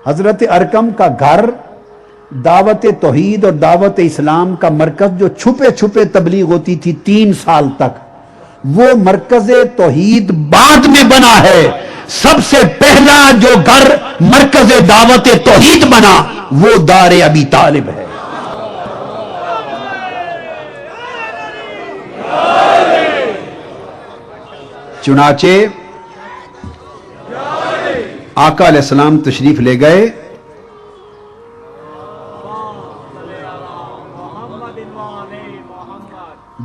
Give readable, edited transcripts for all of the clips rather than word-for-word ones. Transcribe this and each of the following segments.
حضرت ارقم کا گھر دعوت توحید اور دعوت اسلام کا مرکز جو چھپے چھپے تبلیغ ہوتی تھی 3 سال تک، وہ مرکز توحید بعد میں بنا ہے. سب سے پہلا جو گھر مرکز دعوت توحید بنا وہ دار ابی طالب ہے. چنانچہ آقا علیہ السلام تشریف لے گئے.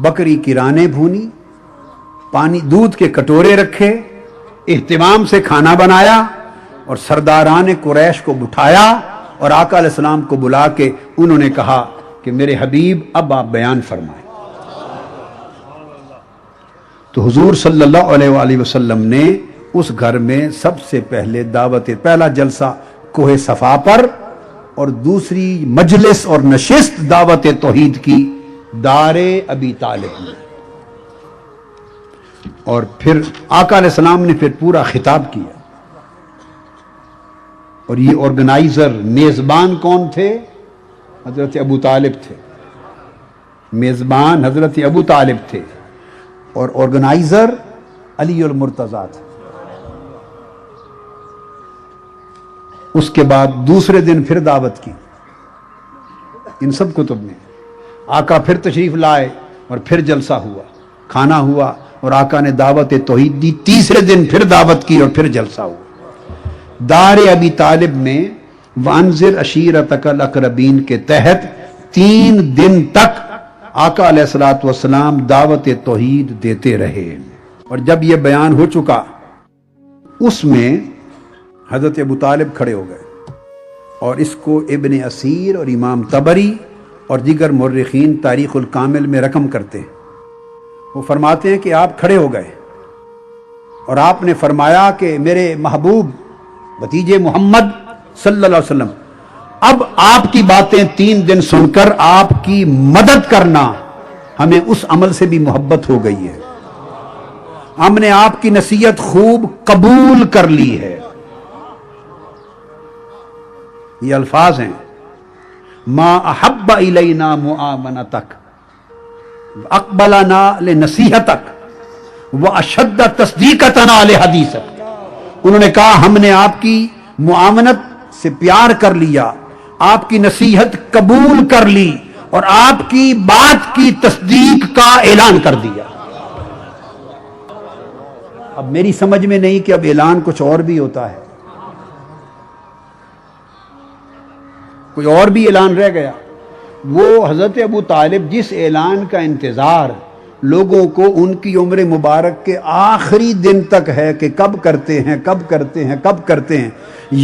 بکری کی رانیں بھونی، پانی دودھ کے کٹورے رکھے، اہتمام سے کھانا بنایا اور سرداران قریش کو بٹھایا اور آقا علیہ السلام کو بلا کے انہوں نے کہا کہ میرے حبیب اب آپ بیان فرمائیں. تو حضور صلی اللہ علیہ وآلہ وسلم نے اس گھر میں سب سے پہلے پہلا جلسہ کوہ صفا پر اور دوسری مجلس اور نشست دعوت توحید کی دار ابی طالب میں. اور پھر آقا علیہ السلام نے پھر پورا خطاب کیا. اور یہ آرگنائزر میزبان کون تھے؟ حضرت ابو طالب تھے. میزبان حضرت ابو طالب تھے اور آرگنائزر علی المرتضیٰ تھے. اس کے بعد دوسرے دن پھر دعوت کی ان سب کتب میں. آقا پھر تشریف لائے اور پھر جلسہ ہوا، کھانا ہوا اور آقا نے دعوت توحید دی. تیسرے دن پھر دعوت کی اور پھر جلسہ ہوا. دار ابی طالب میں وانذر عشیرتک الاقربین کے تحت 3 دن تک آقا علیہ الصلوۃ والسلام دعوت توحید دیتے رہے. اور جب یہ بیان ہو چکا اس میں حضرت ابو طالب کھڑے ہو گئے اور اس کو ابن اسیر اور امام طبری اور دیگر مورخین تاریخ الکامل میں رقم کرتے ہیں. وہ فرماتے ہیں کہ آپ کھڑے ہو گئے اور آپ نے فرمایا کہ میرے محبوب بھتیجے محمد صلی اللہ علیہ وسلم، اب آپ کی باتیں 3 دن سن کر آپ کی مدد کرنا، ہمیں اس عمل سے بھی محبت ہو گئی ہے. ہم نے آپ کی نصیحت خوب قبول کر لی ہے. یہ الفاظ ہیں ما احب الینا معاونتک اقبلنا لنصیحتک واشد تصدیقتنا لحدیثک. انہوں نے کہا ہم نے آپ کی معاونت سے پیار کر لیا، آپ کی نصیحت قبول کر لی اور آپ کی بات کی تصدیق کا اعلان کر دیا. اب میری سمجھ میں نہیں کہ اب اعلان کچھ اور بھی ہوتا ہے، کوئی اور بھی اعلان رہ گیا. وہ حضرت ابو طالب جس اعلان کا انتظار لوگوں کو ان کی عمر مبارک کے آخری دن تک ہے کہ کب کرتے ہیں کب کرتے ہیں کب کرتے ہیں.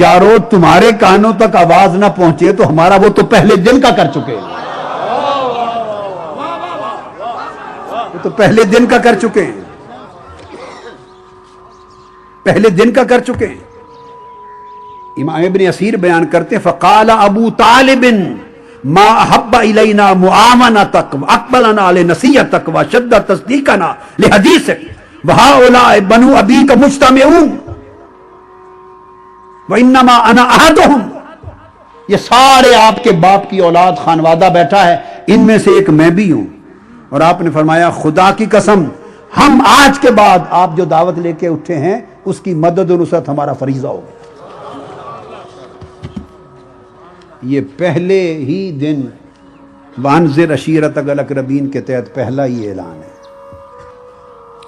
یارو تمہارے کانوں تک آواز نہ پہنچے تو ہمارا وہ تو پہلے دن کا کر چکے ہیں، وہ تو پہلے دن کا کر چکے ہیں، پہلے دن کا کر چکے ہیں. امام ابن اسیر بیان کرتے ہیں فقال ابو طالب ما احب الینا معاونتک واقبلنا لنصیحتک وشد تصدیقنا لحدیثک وهؤلاء بنو ابیک مجتمعون وانما انا احدهم. یہ سارے آپ کے باپ کی اولاد خانوادہ بیٹھا ہے، ان میں سے ایک میں بھی ہوں. اور آپ نے فرمایا خدا کی قسم ہم آج کے بعد آپ جو دعوت لے کے اٹھے ہیں اس کی مدد و نصرت ہمارا فریضہ ہوگا. یہ پہلے ہی دن وانذر عشیرتک الاقربین کے تحت پہلا ہی اعلان ہے.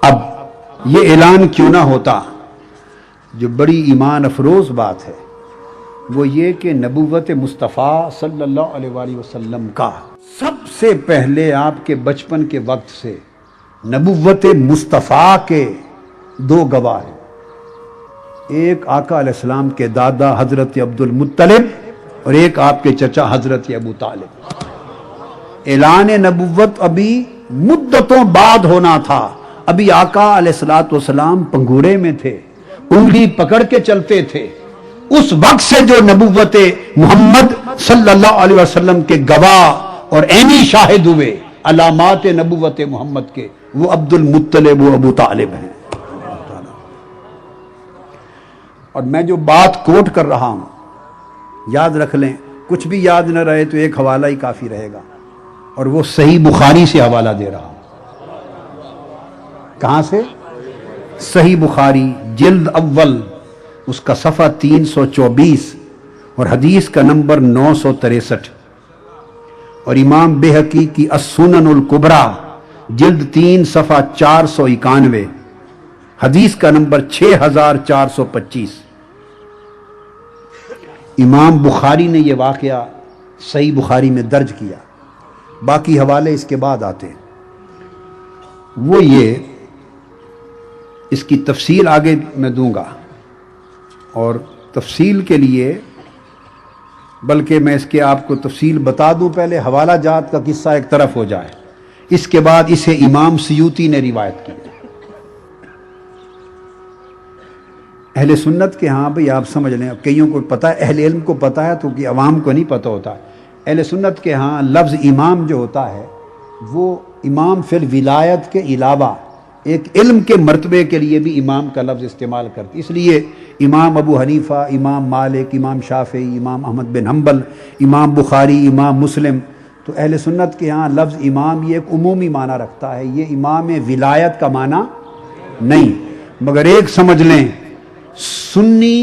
اب یہ اعلان کیوں نہ ہوتا؟ جو بڑی ایمان افروز بات ہے وہ یہ کہ نبوت مصطفیٰ صلی اللہ علیہ وآلہ وسلم کا سب سے پہلے آپ کے بچپن کے وقت سے نبوت مصطفیٰ کے 2 گواہ ہیں. ایک آقا علیہ السلام کے دادا حضرت عبد المطلب اور ایک آپ کے چچا حضرت ابو طالب. اعلان نبوت ابھی مدتوں بعد ہونا تھا. ابھی آقا علیہ الصلوۃ والسلام پنگورے میں تھے، انگلی پکڑ کے چلتے تھے. اس وقت سے جو نبوت محمد صلی اللہ علیہ وسلم کے گواہ اور عینی شاہد ہوئے علامات نبوت محمد کے، وہ عبد المطلب و ابو طالب ہیں. اور میں جو بات کوٹ کر رہا ہوں یاد رکھ لیں، کچھ بھی یاد نہ رہے تو ایک حوالہ ہی کافی رہے گا، اور وہ صحیح بخاری سے حوالہ دے رہا ہوں۔ کہاں سے؟ صحیح بخاری جلد اول، اس کا صفحہ 324 اور حدیث کا نمبر 963، اور امام بہقی کی السنن الکبریٰ جلد 3 صفحہ 491، حدیث کا نمبر 6425۔ امام بخاری نے یہ واقعہ صحیح بخاری میں درج کیا، باقی حوالے اس کے بعد آتے ہیں۔ وہ یہ، اس کی تفصیل آگے میں دوں گا، اور تفصیل کے لیے بلکہ میں اس کے آپ کو تفصیل بتا دوں، پہلے حوالہ جات کا قصہ ایک طرف ہو جائے، اس کے بعد اسے امام سیوطی نے روایت کی۔ اہل سنت کے ہاں بھئی آپ سمجھ لیں، کئیوں کو پتہ ہے، اہل علم کو پتہ ہے تو کہ عوام کو نہیں پتہ ہوتا۔ اہل سنت کے ہاں لفظ امام جو ہوتا ہے وہ امام فی الولایت کے علاوہ ایک علم کے مرتبے کے لیے بھی امام کا لفظ استعمال کرتے، اس لیے امام ابو حنیفہ، امام مالک، امام شافعی، امام احمد بن حنبل، امام بخاری، امام مسلم، تو اہل سنت کے ہاں لفظ امام یہ ایک عمومی معنی رکھتا ہے، یہ امام ولایت کا معنی نہیں۔ مگر ایک سمجھ لیں، سنی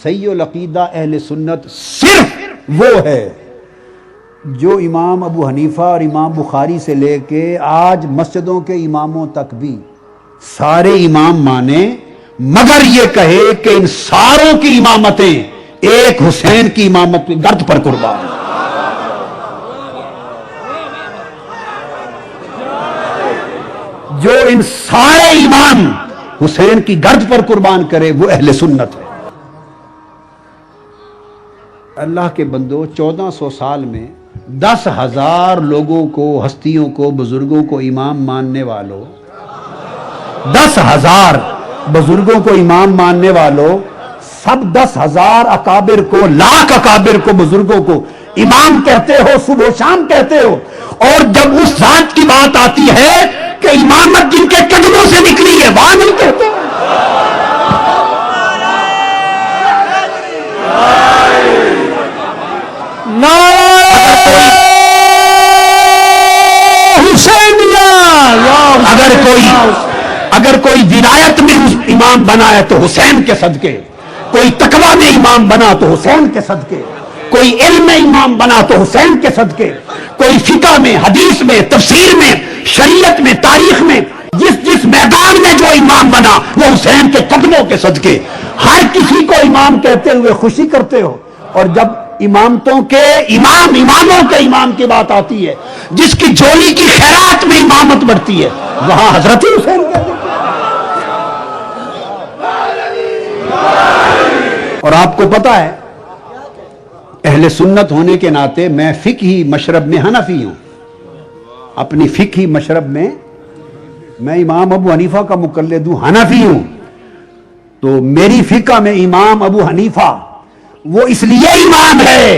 صحیح العقیدہ اہل سنت صرف وہ ہے جو امام ابو حنیفہ اور امام بخاری سے لے کے آج مسجدوں کے اماموں تک بھی سارے امام مانے، مگر یہ کہے کہ ان ساروں کی امامتیں ایک حسین کی امامت پہ گرد پر قربان۔ جو ان سارے امام حسین کی گرد پر قربان کرے وہ اہل سنت ہے۔ اللہ کے بندو، 1400 سال میں 10,000 لوگوں کو، ہستیوں کو، بزرگوں کو امام ماننے والوں، 10,000 بزرگوں کو امام ماننے والوں، سب 10,000 اکابر کو، لاکھ اکابر کو، بزرگوں کو امام کہتے ہو، صبح و شام کہتے ہو، اور جب اس ذات کی بات آتی ہے کہ امامت جن کے قدموں سے نکلی ہے وہاں نہیں کہتے۔ اگر کوئی ولایت میں امام بنا ہے تو حسین کے صدقے، کوئی تقویٰ میں امام بنا تو حسین کے صدقے، کوئی علم میں امام بنا تو حسین کے صدقے، کوئی فقہ میں، حدیث میں، تفسیر میں، شریعت میں، تاریخ میں، جس میدان میں جو امام بنا وہ حسین کے قدموں کے صدقے۔ ہر کسی کو امام کہتے ہوئے خوشی کرتے ہو، اور جب اماموں کے امام کی بات آتی ہے، جس کی جولی کی خیرات میں امامت بڑھتی ہے، وہاں حضرت حسین کہتے ہیں۔ اور آپ کو پتا ہے، اہل سنت ہونے کے ناطے میں فقہی مشرب میں حنفی ہوں، اپنی فقہی مشرب میں میں امام ابو حنیفہ کا مقلد ہوں، حنفی ہوں، تو میری فقہ میں امام ابو حنیفہ وہ اس لیے امام ہے،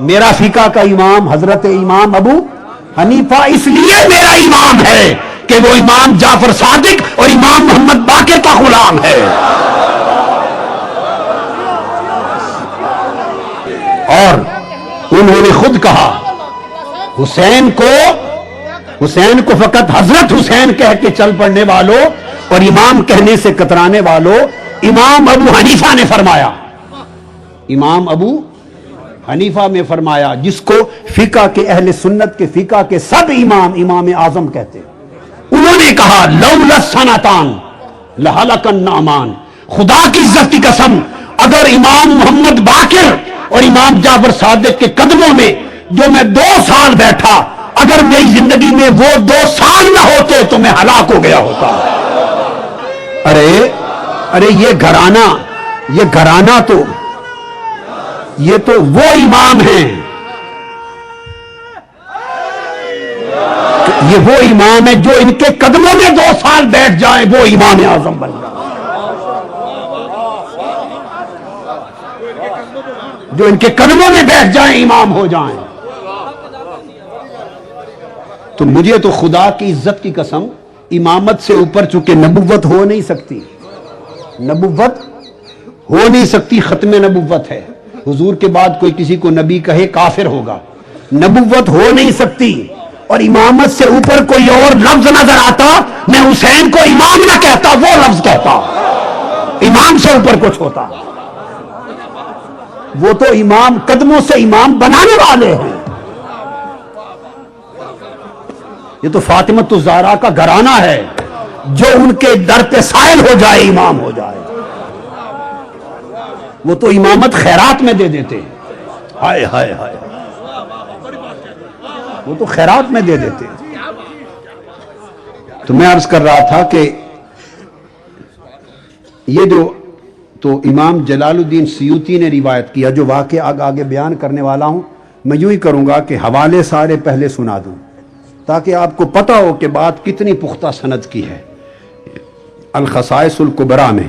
میرا فقہ کا امام حضرت امام ابو حنیفہ اس لیے میرا امام ہے کہ وہ امام جعفر صادق اور امام محمد باقر کا غلام ہے۔ اور انہوں نے خود کہا، حسین کو فقط حضرت حسین کہہ کے چل پڑنے والوں اور امام کہنے سے کترانے والوں، امام ابو حنیفہ نے فرمایا، امام ابو حنیفہ میں فرمایا، جس کو فقہ کے اہل سنت کے فقہ کے سب امام اعظم کہتے ہیں، انہوں نے کہا لولا السنتان لہلک النعمان، خدا کی عزت کی قسم اگر امام محمد باقر اور امام جعفر صادق کے قدموں میں جو میں 2 سال بیٹھا، اگر میری زندگی میں وہ 2 سال نہ ہوتے تو میں ہلاک ہو گیا ہوتا۔ ارے یہ گھرانہ تو یہ تو وہ امام ہیں، یہ وہ امام ہے جو ان کے قدموں میں 2 سال بیٹھ جائیں وہ امام اعظم بن جائیں، جو ان کے قدموں میں بیٹھ جائیں امام ہو جائیں۔ تو مجھے تو خدا کی عزت کی قسم امامت سے اوپر چونکہ نبوت ہو نہیں سکتی، نبوت ہو نہیں سکتی، ختم نبوت ہے. حضور کے بعد کوئی کسی کو نبی کہے کافر ہوگا. نبوت ہو نہیں سکتی. اور امامت سے اوپر کوئی اور لفظ نظر آتا، میں حسین کو امام نہ کہتا، وہ لفظ کہتا. امام سے اوپر کچھ ہوتا. وہ تو امام، قدموں سے امام بنانے والے ہیں. یہ تو فاطمہ الزہرا کا گھرانہ ہے، جو ان کے در پہ سائل ہو جائے امام ہو جائے. وہ تو امامت خیرات میں دے دیتے. ہائے ہائے ہائے، وہ تو خیرات میں دے دیتے. تو میں عرض کر رہا تھا کہ یہ جو تو امام جلال الدین سیوطی نے روایت کیا، جو واقعہ آگے بیان کرنے والا ہوں، میں یوں ہی کروں گا کہ حوالے سارے پہلے سنا دوں تاکہ آپ کو پتہ ہو کہ بات کتنی پختہ سند کی ہے. الخصائص الکبریٰ میں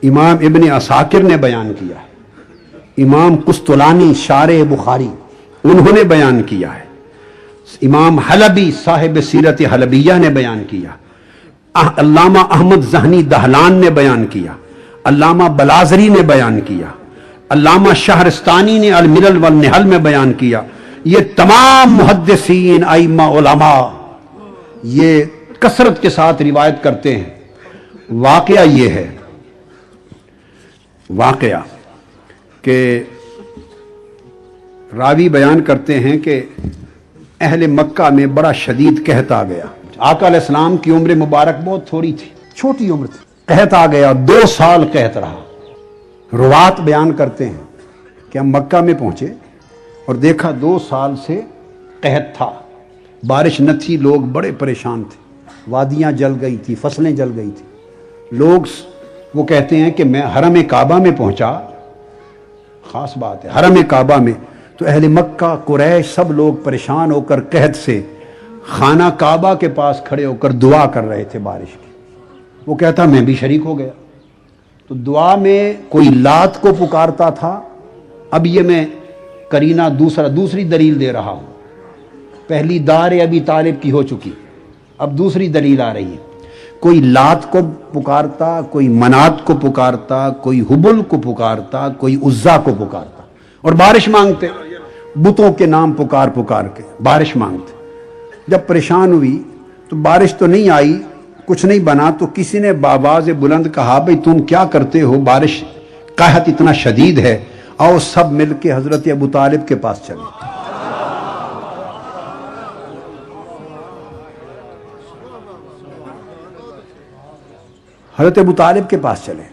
امام ابن عساکر نے بیان کیا ہے، امام قسطلانی شارح بخاری انہوں نے بیان کیا ہے، امام حلبی صاحب سیرت حلبیہ نے بیان کیا، علامہ احمد ذہنی دہلان نے بیان کیا، علامہ بلازری نے بیان کیا، علامہ شہرستانی نے الملل والنحل میں بیان کیا. یہ تمام محدثین ائمہ علماء یہ کثرت کے ساتھ روایت کرتے ہیں. واقعہ یہ ہے، واقعہ کہ راوی بیان کرتے ہیں کہ اہل مکہ میں بڑا شدید قحط آ گیا. آقا علیہ السلام کی عمر مبارک بہت تھوڑی تھی، چھوٹی عمر تھی. قحط آ گیا، 2 سال قحط رہا. روات بیان کرتے ہیں کہ ہم مکہ میں پہنچے اور دیکھا 2 سال سے قحط تھا، بارش نہ تھی، لوگ بڑے پریشان تھے، وادیاں جل گئی تھی، فصلیں جل گئی تھی. لوگ وہ کہتے ہیں کہ میں حرم کعبہ میں پہنچا، خاص بات ہے حرم کعبہ میں، تو اہل مکہ قریش سب لوگ پریشان ہو کر قحط سے خانہ کعبہ کے پاس کھڑے ہو کر دعا کر رہے تھے بارش کی. وہ کہتا میں بھی شریک ہو گیا. تو دعا میں کوئی لات کو پکارتا تھا. اب یہ میں کرینہ دوسری دلیل دے رہا ہوں. پہلی دار ابی طالب کی ہو چکی، اب دوسری دلیل آ رہی ہے. کوئی لات کو پکارتا، کوئی منات کو پکارتا، کوئی حبل کو پکارتا، کوئی عزا کو پکارتا اور بارش مانگتے. بتوں کے نام پکار کے بارش مانگتے. جب پریشان ہوئی تو بارش تو نہیں آئی، کچھ نہیں بنا، تو کسی نے بآواز بلند کہا بھئی تم کیا کرتے ہو، بارش قحط اتنا شدید ہے، آؤ سب مل کے حضرت ابو طالب کے پاس چلے. حضرت ابو طالب کے پاس چلے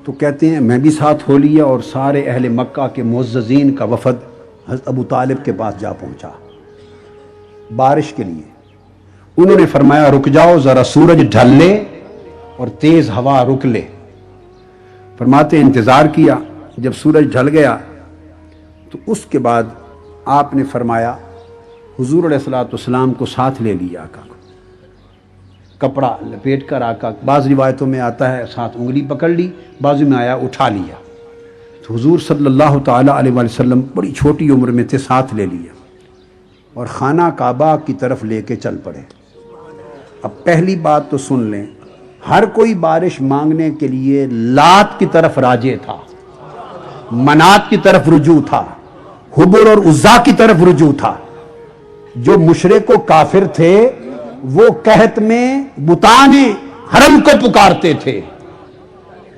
تو کہتے ہیں میں بھی ساتھ ہو لیا اور سارے اہل مکہ کے معززین کا وفد حضرت ابو طالب کے پاس جا پہنچا بارش کے لیے. انہوں نے فرمایا رک جاؤ، ذرا سورج ڈھل لے اور تیز ہوا رک لے. فرماتے انتظار کیا. جب سورج ڈھل گیا تو اس کے بعد آپ نے فرمایا، حضور علیہ الصلوۃ والسلام کو ساتھ لے لیا، آقا کو کپڑا لپیٹ کر. آقا بعض روایتوں میں آتا ہے ساتھ انگلی پکڑ لی، بعض میں آیا اٹھا لیا. تو حضور صلی اللہ تعالیٰ علیہ وسلم بڑی چھوٹی عمر میں تھے، ساتھ لے لیا اور خانہ کعبہ کی طرف لے کے چل پڑے. اب پہلی بات تو سن لیں، ہر کوئی بارش مانگنے کے لیے لات کی طرف راجع تھا، منات کی طرف رجوع تھا، حبل اور عزا کی طرف رجوع تھا. جو مشرک و کافر تھے وہ قحط میں بتان حرم کو پکارتے تھے،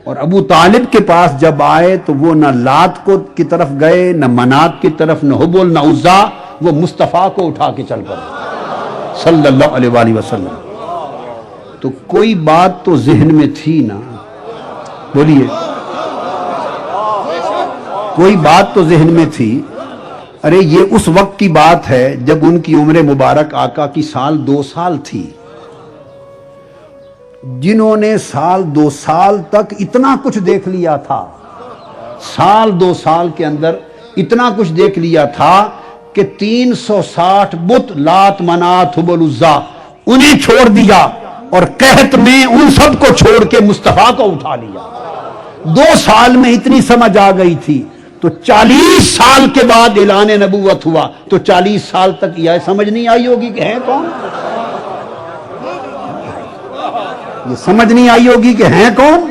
اور ابو طالب کے پاس جب آئے تو وہ نہ لات کو کی طرف گئے، نہ منات کی طرف، نہ حبل نہ عزا، وہ مصطفیٰ کو اٹھا کے چل پڑے صلی اللہ علیہ وآلہ وسلم. تو کوئی بات تو ذہن میں تھی نا، بولیے، کوئی بات تو ذہن میں تھی. ارے یہ اس وقت کی بات ہے جب ان کی عمر مبارک آقا کی 2 سال تھی. جنہوں نے 2 سال تک اتنا کچھ دیکھ لیا تھا، 2 سال کے اندر اتنا کچھ دیکھ لیا تھا کہ 360 بت لات منات حبل عزا انہیں چھوڑ دیا اور قحط میں ان سب کو چھوڑ کے مصطفیٰ کو اٹھا لیا. 2 سال میں اتنی سمجھ آ گئی تھی. تو 40 سال کے بعد اعلان نبوت ہوا تو 40 سال تک یہ سمجھ نہیں آئی ہوگی کہ ہیں کون، یہ سمجھ نہیں آئی ہوگی کہ ہیں کون.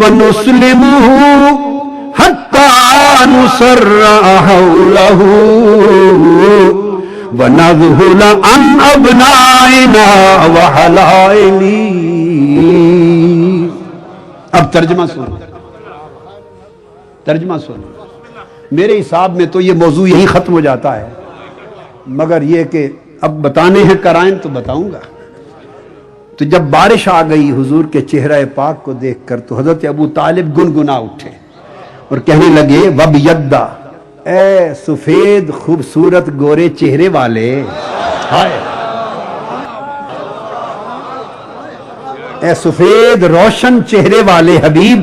وَنُسْلِمُهُ حَتَّى نُسَرَّعَ حَوْلَهُ وَنَذْهُلَ عَنْ أَبْنَائِنَا وَحَلَائِلِي. اب ترجمہ سنو، ترجمہ سنو. میرے حساب میں تو یہ موضوع یہی ختم ہو جاتا ہے، مگر یہ کہ اب بتانے ہیں کرائن تو بتاؤں گا. تو جب بارش آ گئی حضور کے چہرہ پاک کو دیکھ کر تو حضرت ابو طالب گنگنا اٹھے اور کہنے لگے وَبْيَدَّ، اے سفید خوبصورت گورے چہرے والے، اے سفید روشن چہرے والے حبیب،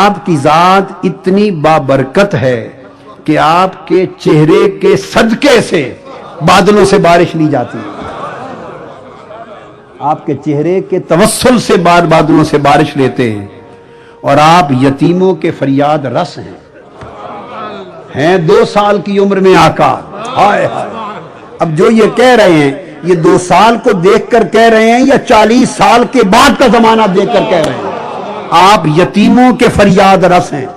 آپ کی ذات اتنی بابرکت ہے کہ آپ کے چہرے کے صدقے سے بادلوں سے بارش لی جاتی ہے. آپ کے چہرے کے توسل سے بادلوں سے بارش لیتے ہیں. اور آپ یتیموں کے فریاد رس ہیں 2 سال کی عمر میں آقا. ہائے ہائے. اب جو یہ کہہ رہے ہیں یہ 2 سال کو دیکھ کر کہہ رہے ہیں یا 40 سال کے بعد کا زمانہ دیکھ کر کہہ رہے ہیں؟ آپ یتیموں کے فریاد رس ہیں.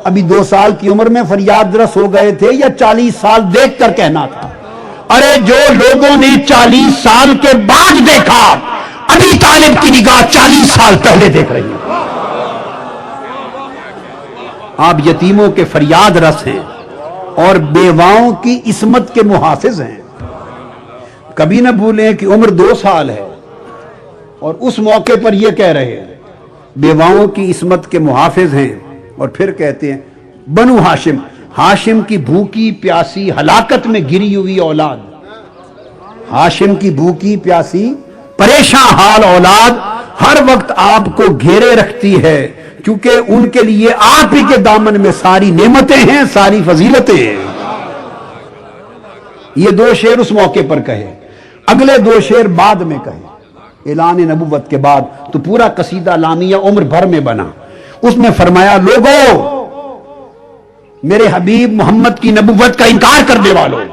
ابھی 2 سال کی عمر میں فریاد رس ہو گئے تھے یا 40 سال دیکھ کر کہنا تھا؟ ارے جو لوگوں نے 40 سال کے بعد دیکھا، ابھی طالب کی نگاہ 40 سال پہلے دیکھ رہی ہے. آپ یتیموں کے فریاد رس ہیں اور بیواؤں کی عصمت کے محافظ ہیں. کبھی نہ بھولیں کہ عمر 2 سال ہے اور اس موقع پر یہ کہہ رہے ہیں بیواؤں کی عصمت کے محافظ ہیں. اور پھر کہتے ہیں بنو ہاشم، ہاشم کی بھوکی پیاسی ہلاکت میں گری ہوئی اولاد، ہاشم کی بھوکی پیاسی پریشان حال اولاد ہر وقت آپ کو گھیرے رکھتی ہے، کیونکہ ان کے لیے آپ ہی کے دامن میں ساری نعمتیں ہیں، ساری فضیلتیں ہیں. یہ 2 شعر اس موقع پر کہے، اگلے 2 شعر بعد میں کہے اعلان نبوت کے بعد. تو پورا قصیدہ لامیہ عمر بھر میں بنا. اس میں فرمایا لوگوں، میرے حبیب محمد کی نبوت کا انکار کرنے والوں،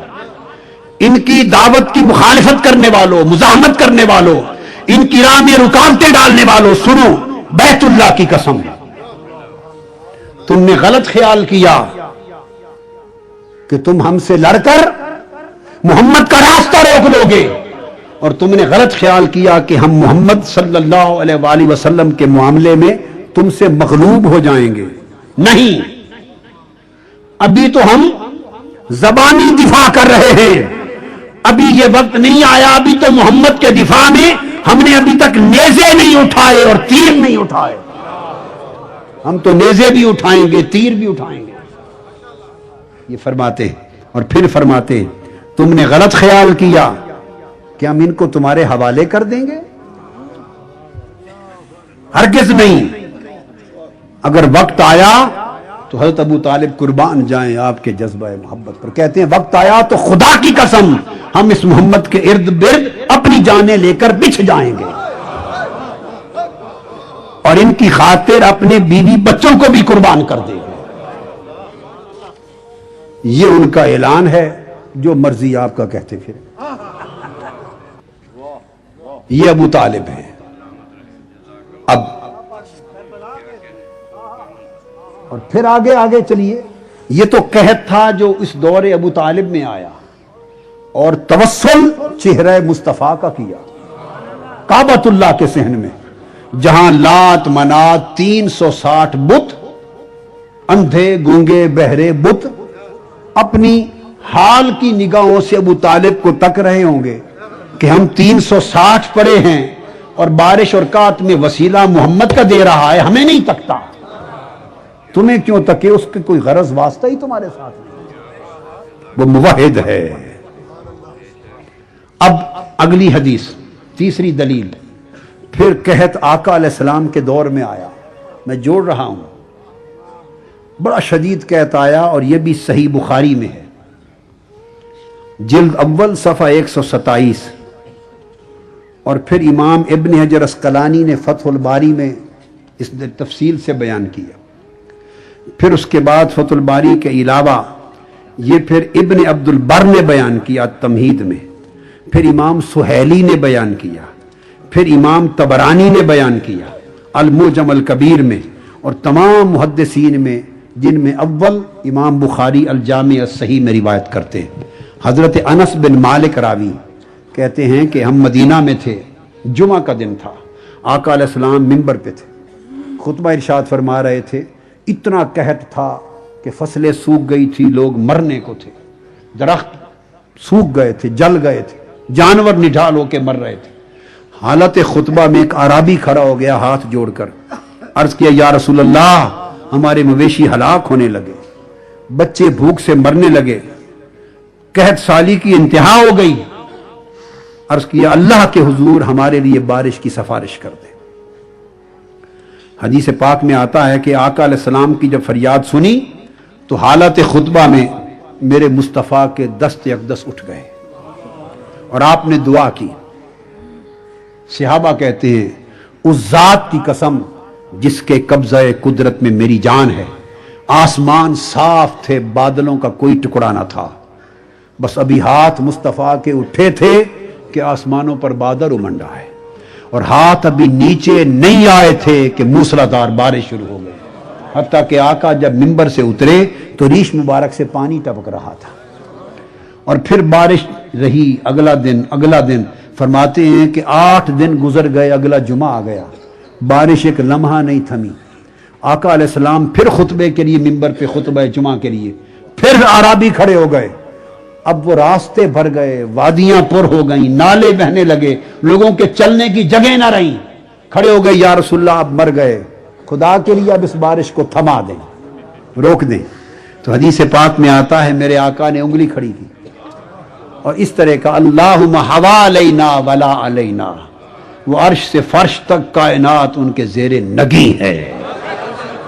ان کی دعوت کی مخالفت کرنے والوں، مزاحمت کرنے والوں، ان کی راہ میں رکاوٹیں ڈالنے والوں، سنو بیت اللہ کی قسم، تم نے غلط خیال کیا کہ تم ہم سے لڑ کر محمد کا راستہ روک لو گے، اور تم نے غلط خیال کیا کہ ہم محمد صلی اللہ علیہ وآلہ وسلم کے معاملے میں تم سے مغلوب ہو جائیں گے. نہیں، ابھی تو ہم زبانی دفاع کر رہے ہیں، ابھی یہ وقت نہیں آیا. ابھی تو محمد کے دفاع میں ہم نے ابھی تک نیزے نہیں اٹھائے اور تیر نہیں اٹھائے. ہم تو نیزے بھی اٹھائیں گے، تیر بھی اٹھائیں گے. یہ فرماتے ہیں. اور پھر فرماتے ہیں تم نے غلط خیال کیا کہ ہم ان کو تمہارے حوالے کر دیں گے، ہرگز نہیں. اگر وقت آیا تو حضرت ابو طالب قربان جائیں آپ کے جذبہ محبت پر. کہتے ہیں وقت آیا تو خدا کی قسم ہم اس محمد کے ارد گرد اپنی جانیں لے کر بچھ جائیں گے اور ان کی خاطر اپنے بیوی بچوں کو بھی قربان کر دیں گے. یہ ان کا اعلان ہے، جو مرضی آپ کا کہتے پھر. یہ ابو طالب ہیں. اب اور پھر آگے آگے چلیے. یہ تو قحط تھا جو اس دور ابو طالب میں آیا، اور توسل چہرہ مصطفیٰ کا کیا کعبۃ اللہ کے صحن میں، جہاں لات منات 360 بت، اندھے گونگے بہرے بت اپنی حال کی نگاہوں سے ابو طالب کو تک رہے ہوں گے کہ ہم 360 پڑے ہیں اور بارش اور کات میں وسیلہ محمد کا دے رہا ہے، ہمیں نہیں تکتا. تمہیں کیوں تکے؟ اس کے کوئی غرض واسطہ ہی تمہارے ساتھ نہیں، وہ موحد ہے. اب اگلی حدیث، تیسری دلیل. پھر قحط آقا علیہ السلام کے دور میں آیا. میں جوڑ رہا ہوں، بڑا شدید قحط آیا، اور یہ بھی صحیح بخاری میں ہے، جلد اول صفحہ 127. اور پھر امام ابن حجر اسقلانی نے فتح الباری میں اس تفصیل سے بیان کیا. پھر اس کے بعد فتح الباری کے علاوہ یہ پھر ابن عبد البر نے بیان کیا تمہید میں، پھر امام سہیلی نے بیان کیا، پھر امام طبرانی نے بیان کیا، المعجم الکبیر میں اور تمام محدثین میں، جن میں اول امام بخاری الجامع الصحیح میں روایت کرتے ہیں۔ حضرت انس بن مالک راوی کہتے ہیں کہ ہم مدینہ میں تھے، جمعہ کا دن تھا، آقا علیہ السلام ممبر پہ تھے، خطبہ ارشاد فرما رہے تھے، اتنا قحط تھا کہ فصلیں سوکھ گئی تھی، لوگ مرنے کو تھے، درخت سوکھ گئے تھے، جل گئے تھے، جانور نڈھال ہو کے مر رہے تھے۔ حالت خطبہ میں ایک اعرابی کھڑا ہو گیا ہاتھ جوڑ کر، عرض کیا یا رسول اللہ ہمارے مویشی ہلاک ہونے لگے، بچے بھوک سے مرنے لگے، قحط سالی کی انتہا ہو گئی۔ عرض کیا اللہ کے حضور ہمارے لیے بارش کی سفارش کر دے۔ حدیث پاک میں آتا ہے کہ آقا علیہ السلام کی جب فریاد سنی تو حالت خطبہ میں میرے مصطفیٰ کے دست اقدس اٹھ گئے اور آپ نے دعا کی۔ صحابہ کہتے ہیں اس ذات کی قسم جس کے قبضہ قدرت میں میری جان ہے، آسمان صاف تھے، بادلوں کا کوئی ٹکڑا نہ تھا، بس ابھی ہاتھ مصطفیٰ کے اٹھے تھے کہ آسمانوں پر بادل امنڈا ہے، اور ہاتھ ابھی نیچے نہیں آئے تھے کہ موسلادھار بارش شروع ہو گئی، حتیٰ کہ آقا جب منبر سے اترے تو ریش مبارک سے پانی ٹپک رہا تھا، اور پھر بارش رہی۔ اگلا دن فرماتے ہیں کہ 8 دن گزر گئے، اگلا جمعہ آ گیا، بارش ایک لمحہ نہیں تھمی۔ آقا علیہ السلام پھر خطبے کے لیے منبر پہ خطبہ جمعہ کے لیے، پھر اعرابی کھڑے ہو گئے۔ اب وہ راستے بھر گئے، وادیاں پر ہو گئیں، نالے بہنے لگے، لوگوں کے چلنے کی جگہ نہ رہیں، کھڑے ہو گئے یا رسول اللہ اب مر گئے، خدا کے لیے اب اس بارش کو تھما دیں، روک دیں۔ تو حدیث پاک میں آتا ہے میرے آقا نے انگلی کھڑی کی اور اس طرح کا اللہم حوا علینا ولا علینا، وہ عرش سے فرش تک کائنات ان کے زیر نگی ہے،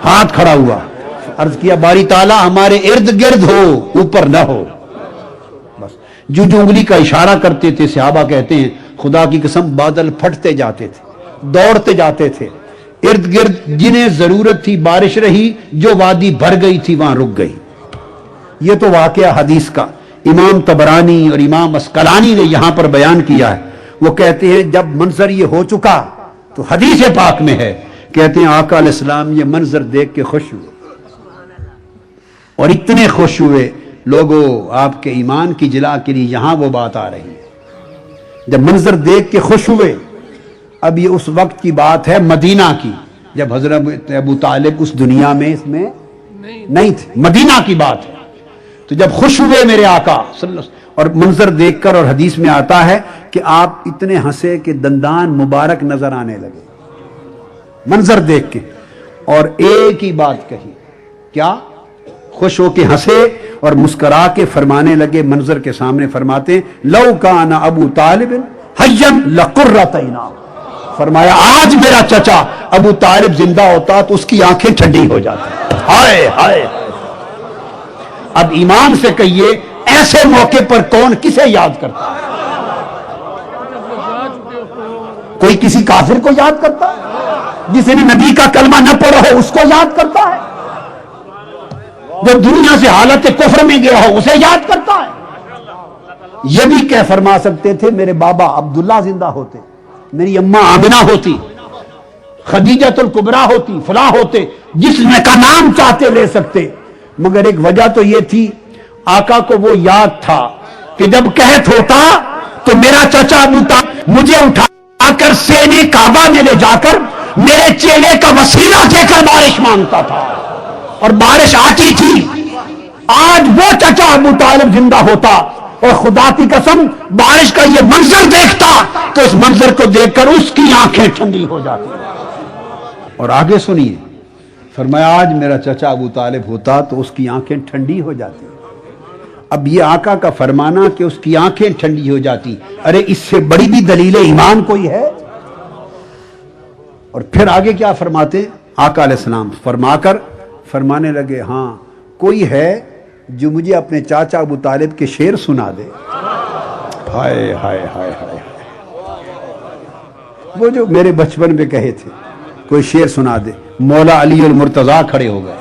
ہاتھ کھڑا ہوا، عرض کیا باری تعالیٰ ہمارے ارد گرد ہو، اوپر نہ ہو۔ بس جو انگلی کا اشارہ کرتے تھے، صحابہ کہتے ہیں خدا کی قسم بادل پھٹتے جاتے تھے، دوڑتے جاتے تھے، ارد گرد جنہیں ضرورت تھی بارش رہی، جو وادی بھر گئی تھی وہاں رک گئی۔ یہ تو واقعہ حدیث کا امام طبرانی اور امام اسقلانی نے یہاں پر بیان کیا ہے۔ وہ کہتے ہیں جب منظر یہ ہو چکا تو حدیث پاک میں ہے، کہتے ہیں آقا علیہ السلام یہ منظر دیکھ کے خوش ہوئے، اور اتنے خوش ہوئے لوگوں آپ کے ایمان کی جلا کے لیے یہاں وہ بات آ رہی ہے، جب منظر دیکھ کے خوش ہوئے۔ اب یہ اس وقت کی بات ہے مدینہ کی، جب حضرت ابو طالب اس دنیا میں اس میں نہیں تھے، مدینہ کی بات ہے۔ تو جب خوش ہوئے میرے آقا صلی اللہ علیہ وسلم، اور منظر دیکھ کر، اور حدیث میں آتا ہے کہ آپ اتنے ہنسے کہ دندان مبارک نظر آنے لگے منظر دیکھ کے، اور ایک ہی بات کہی، کیا؟ خوش ہو کے ہنسے اور مسکرا کے فرمانے لگے منظر کے سامنے، فرماتے ہیں لو کان ابو طالب حیا لقرۃ عینا، فرمایا آج میرا چچا ابو طالب زندہ ہوتا تو اس کی آنکھیں ٹھنڈی ہو جاتی۔ ہائے ہائے! اب ایمان سے کہیے ایسے موقع پر کون کسے یاد کرتا ہے؟ کوئی کسی کافر کو یاد کرتا ہے؟ جس نے نبی کا کلمہ نہ پڑھا ہو اس کو یاد کرتا ہے؟ جو دنیا سے حالت کفر میں گیا ہو اسے یاد کرتا ہے؟ یہ بھی کہہ فرما سکتے تھے میرے بابا عبداللہ زندہ ہوتے، میری اماں آمنہ ہوتی، خدیجۃ الکبریٰ ہوتی، فلاں ہوتے، جس نے کا نام چاہتے لے سکتے، مگر ایک وجہ تو یہ تھی آقا کو وہ یاد تھا کہ جب قحط ہوتا تو میرا چچا ابو طالب مجھے اٹھا کر سینے کعبہ میں لے جا کر میرے چہرے کا وسیلہ دے کر بارش مانگتا تھا، اور بارش آتی تھی۔ آج وہ چچا ابو طالب زندہ ہوتا اور خدا کی قسم بارش کا یہ منظر دیکھتا تو اس منظر کو دیکھ کر اس کی آنکھیں ٹھنڈی ہو جاتی۔ اور آگے سنیے، فرمایا آج میرا چچا ابو طالب ہوتا تو اس کی آنکھیں ٹھنڈی ہو جاتی۔ اب یہ آقا کا فرمانا کہ اس کی آنکھیں ٹھنڈی ہو جاتی، ارے اس سے بڑی بھی دلیل ایمان کوئی ہے؟ اور پھر آگے کیا فرماتے آقا علیہ السلام؟ فرما کر فرمانے لگے ہاں کوئی ہے جو مجھے اپنے چاچا ابو طالب کے شعر سنا دے۔ ہائے ہائے ہائے ہائے! وہ جو میرے بچپن میں کہے تھے کوئی شعر سنا دے۔ مولا علی المرتضیٰ کھڑے ہو گئے،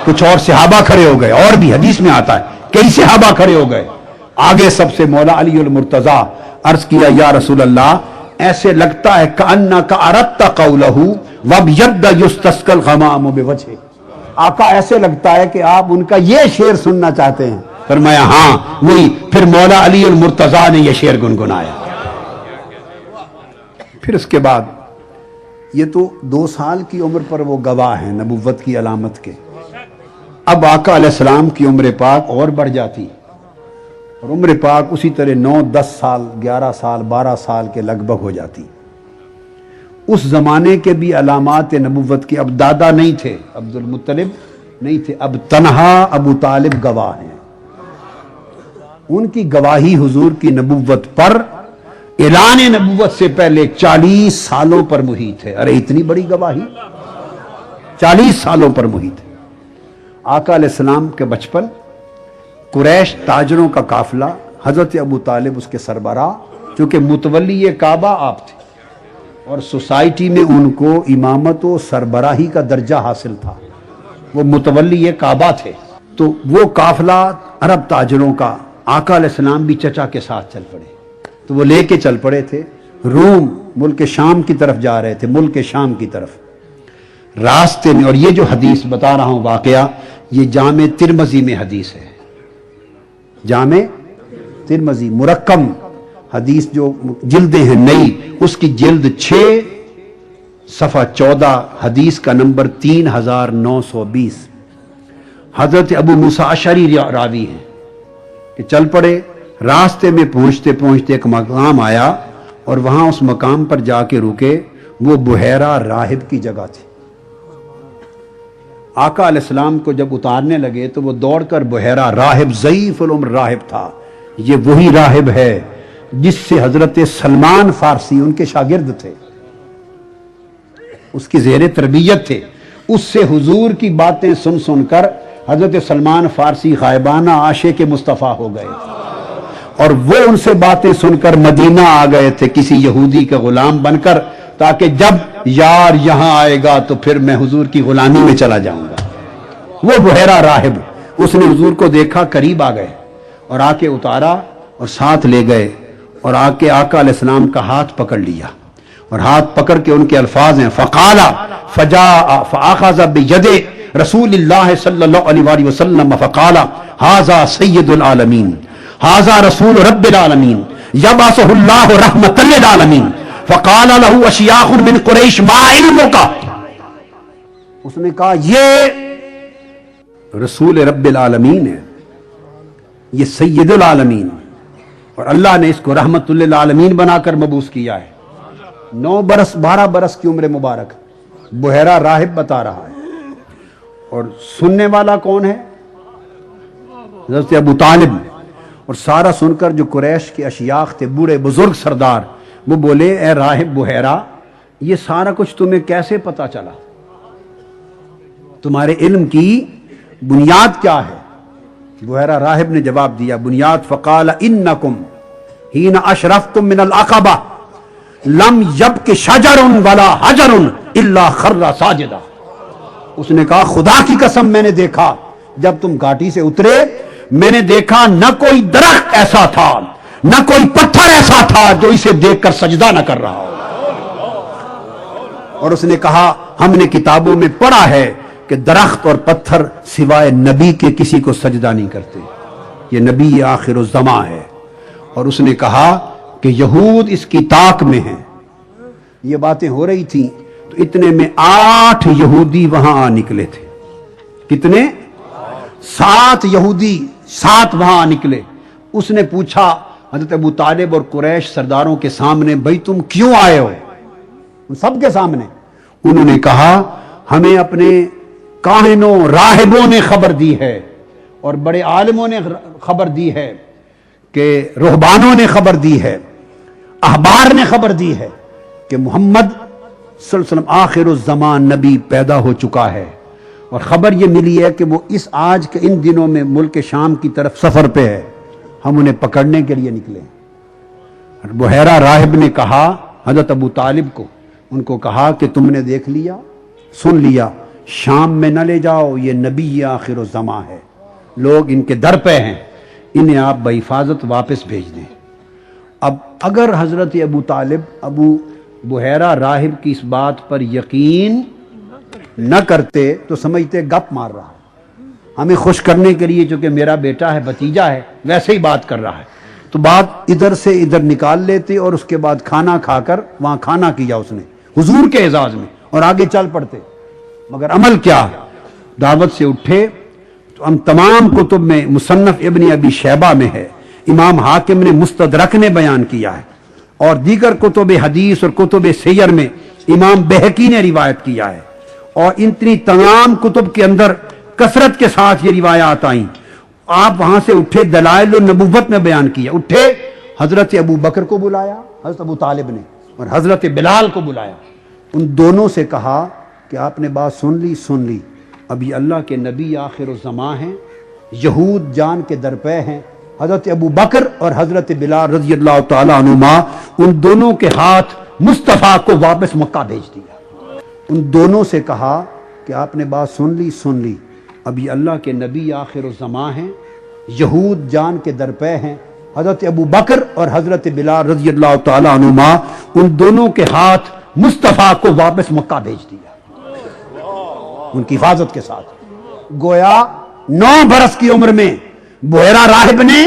کچھ اور صحابہ کھڑے ہو گئے، اور بھی حدیث میں آتا ہے کئی صحابہ کھڑے ہو گئے۔ آگے سب سے مولا علی المرتضیٰ، عرض کیا یا رسول اللہ ایسے لگتا ہے کأنک اردت قولہ وابید یستسقی الغمام بوجہہ، آقا ایسے لگتا ہے کہ آپ ان کا یہ شعر سننا چاہتے ہیں۔ فرمایا ہاں وہی، پھر مولا علی المرتضیٰ نے یہ شعر گنگنایا۔ پھر اس کے بعد یہ تو 2 سال کی عمر پر وہ گواہ ہیں نبوت کی علامت کے، اب آقا علیہ السلام کی عمر پاک اور بڑھ جاتی، اور عمر پاک اسی طرح 9 10 سال 11 سال 12 سال کے لگ بھگ ہو جاتی۔ اس زمانے کے بھی علامات نبوت کے، اب دادا نہیں تھے، عبد المطلب نہیں تھے، اب تنہا ابو طالب گواہ ہیں۔ ان کی گواہی حضور کی نبوت پر اعلان نبوت سے پہلے 40 سالوں پر محیط ہے۔ ارے اتنی بڑی گواہی 40 سالوں پر محیط ہے۔ آقا علیہ السلام کے بچپن، قریش تاجروں کا قافلہ، حضرت ابو طالب اس کے سربراہ، چونکہ متولی کعبہ آپ تھے اور سوسائٹی میں ان کو امامت و سربراہی کا درجہ حاصل تھا، وہ متولی کعبہ تھے۔ تو وہ قافلہ عرب تاجروں کا، آقا علیہ السلام بھی چچا کے ساتھ چل پڑے، تو وہ لے کے چل پڑے تھے روم، ملک شام کی طرف جا رہے تھے، ملک شام کی طرف۔ راستے میں، اور یہ جو حدیث بتا رہا ہوں واقعہ، یہ جامع ترمذی میں حدیث ہے، جامع ترمذی مرقم حدیث جو جلدیں ہیں نئی، اس کی جلد 6 صفحہ 14 حدیث کا نمبر 3920۔ حضرت ابو موسیٰ اشعری راوی ہیں کہ چل پڑے، راستے میں پہنچتے پہنچتے ایک مقام آیا اور وہاں اس مقام پر جا کے رکے، وہ بحیرہ راہب کی جگہ تھی۔ آقا علیہ السلام کو جب اتارنے لگے تو وہ دوڑ کر بحیرہ راہب، ضعیف العمر راہب تھا، یہ وہی راہب ہے جس سے حضرت سلمان فارسی ان کے شاگرد تھے، اس کی زیر تربیت تھے، اس سے حضور کی باتیں سن سن کر حضرت سلمان فارسی غائبانہ عاشق مصطفیٰ ہو گئے اور وہ ان سے باتیں سن کر مدینہ آ گئے تھے کسی یہودی کے غلام بن کر، تاکہ جب یار یہاں آئے گا تو پھر میں حضور کی غلامی میں چلا جاؤں گا۔ وہ بحیرہ راہب، اس نے حضور کو دیکھا، قریب آ گئے اور آ کے اتارا اور ساتھ لے گئے اور آ کے آقا علیہ السلام کا ہاتھ پکڑ لیا، اور ہاتھ پکڑ کے ان کے الفاظ ہیں فقال فجاء فاخذ بید رسول اللہ صلی اللہ علیہ وآلہ وسلم فقال ھذا سید العالمین ھذا رسول رب العالمین یبعثہ اللہ رحمۃ للعالمین فقال له اشیاخ من قریش ما علمک، اس نے کہا یہ رسول رب العالمین ہے، یہ سید العالمین، اور اللہ نے اس کو رحمت للعالمین بنا کر مبعوث کیا ہے۔ 9 برس 12 برس کی عمر مبارک، بحیرہ راہب بتا رہا ہے، اور سننے والا کون ہے؟ حضرت ابو طالب۔ اور سارا سن کر جو قریش کے اشیاخ تھے، بوڑھے بزرگ سردار، وہ بولے اے راہب بحیرہ، یہ سارا کچھ تمہیں کیسے پتا چلا؟ تمہارے علم کی بنیاد کیا ہے؟ بحیرہ راہب نے جواب دیا، بنیاد فقال انکم حین اشرفتم من العقبہ لم یبک شجر ولا حجر الا خر ساجدا۔ اس نے کہا خدا کی قسم میں نے دیکھا جب تم گھاٹی سے اترے، میں نے دیکھا نہ کوئی درخت ایسا تھا نہ کوئی پتھر ایسا تھا جو اسے دیکھ کر سجدہ نہ کر رہا ہو۔ اور اس نے کہا ہم نے کتابوں میں پڑھا ہے کہ درخت اور پتھر سوائے نبی کے کسی کو سجدہ نہیں کرتے، یہ نبی آخر الزماں ہے۔ اور اس نے کہا کہ یہود اس کی طاق میں ہیں۔ یہ باتیں ہو رہی تھیں تو اتنے میں 8 یہودی وہاں آ نکلے تھے۔ کتنے؟ 7 یہودی، 7 وہاں آ نکلے۔ اس نے پوچھا حضرت ابو طالب اور قریش سرداروں کے سامنے، بھئی تم کیوں آئے ہو؟ ان سب کے سامنے انہوں نے کہا ہمیں اپنے کاہنوں راہبوں نے خبر دی ہے اور بڑے عالموں نے خبر دی ہے، کہ رہبانوں نے خبر دی ہے، احبار نے خبر دی ہے کہ محمد صلی اللہ علیہ وسلم آخر الزمان نبی پیدا ہو چکا ہے، اور خبر یہ ملی ہے کہ وہ اس آج کے ان دنوں میں ملک شام کی طرف سفر پہ ہے، ہم انہیں پکڑنے کے لیے نکلے۔ بحیرہ راہب نے کہا حضرت ابو طالب کو، ان کو کہا کہ تم نے دیکھ لیا، سن لیا، شام میں نہ لے جاؤ، یہ نبی آخر الزمان ہے، لوگ ان کے در پہ ہیں، انہیں آپ بحفاظت واپس بھیج دیں۔ اب اگر حضرت ابو طالب ابو بحیرہ راہب کی اس بات پر یقین نہ کرتے تو سمجھتے گپ مار رہا ہے، ہمیں خوش کرنے کے لیے چونکہ میرا بیٹا ہے، بھتیجا ہے، ویسے ہی بات کر رہا ہے، تو بات ادھر سے ادھر نکال لیتے اور اس کے بعد کھانا کھا کر وہاں کھانا کیا اس نے حضور کے اعزاز میں اور آگے چل پڑتے۔ مگر عمل کیا؟ دعوت سے اٹھے تو ہم تمام کتب میں، مصنف ابن ابی شیبہ میں ہے، امام حاکم نے مستدرک نے بیان کیا ہے، اور دیگر کتب حدیث اور کتب سیر میں امام بہقی نے روایت کیا ہے، اور اتنی تمام کتب کے اندر کثرت کے ساتھ یہ روایات آئیں۔ آپ وہاں سے اٹھے، دلائل النبوت میں بیان کیا، اٹھے حضرت ابو بکر کو بلایا حضرت ابو طالب نے، اور حضرت بلال کو بلایا، ان دونوں سے کہا کہ آپ نے بات سن لی، اب یہ اللہ کے نبی آخر الزماں ہیں، یہود جان کے درپے ہیں، حضرت ابو بکر اور حضرت بلال رضی اللہ تعالیٰ عنہما، ان دونوں کے ہاتھ مصطفیٰ کو واپس مکہ بھیج دیا۔ ان دونوں سے کہا کہ آپ نے بات سن لی، اب یہ اللہ کے نبی آخر الزماں ہیں، یہود جان کے درپے ہیں، حضرت ابو بکر اور حضرت بلال رضی اللہ تعالیٰ عنہما، ان دونوں کے ہاتھ مصطفیٰ کو واپس مکہ بھیج دیا ان کی حفاظت کے ساتھ۔ گویا 9 برس کی عمر میں بحیرہ راہب نے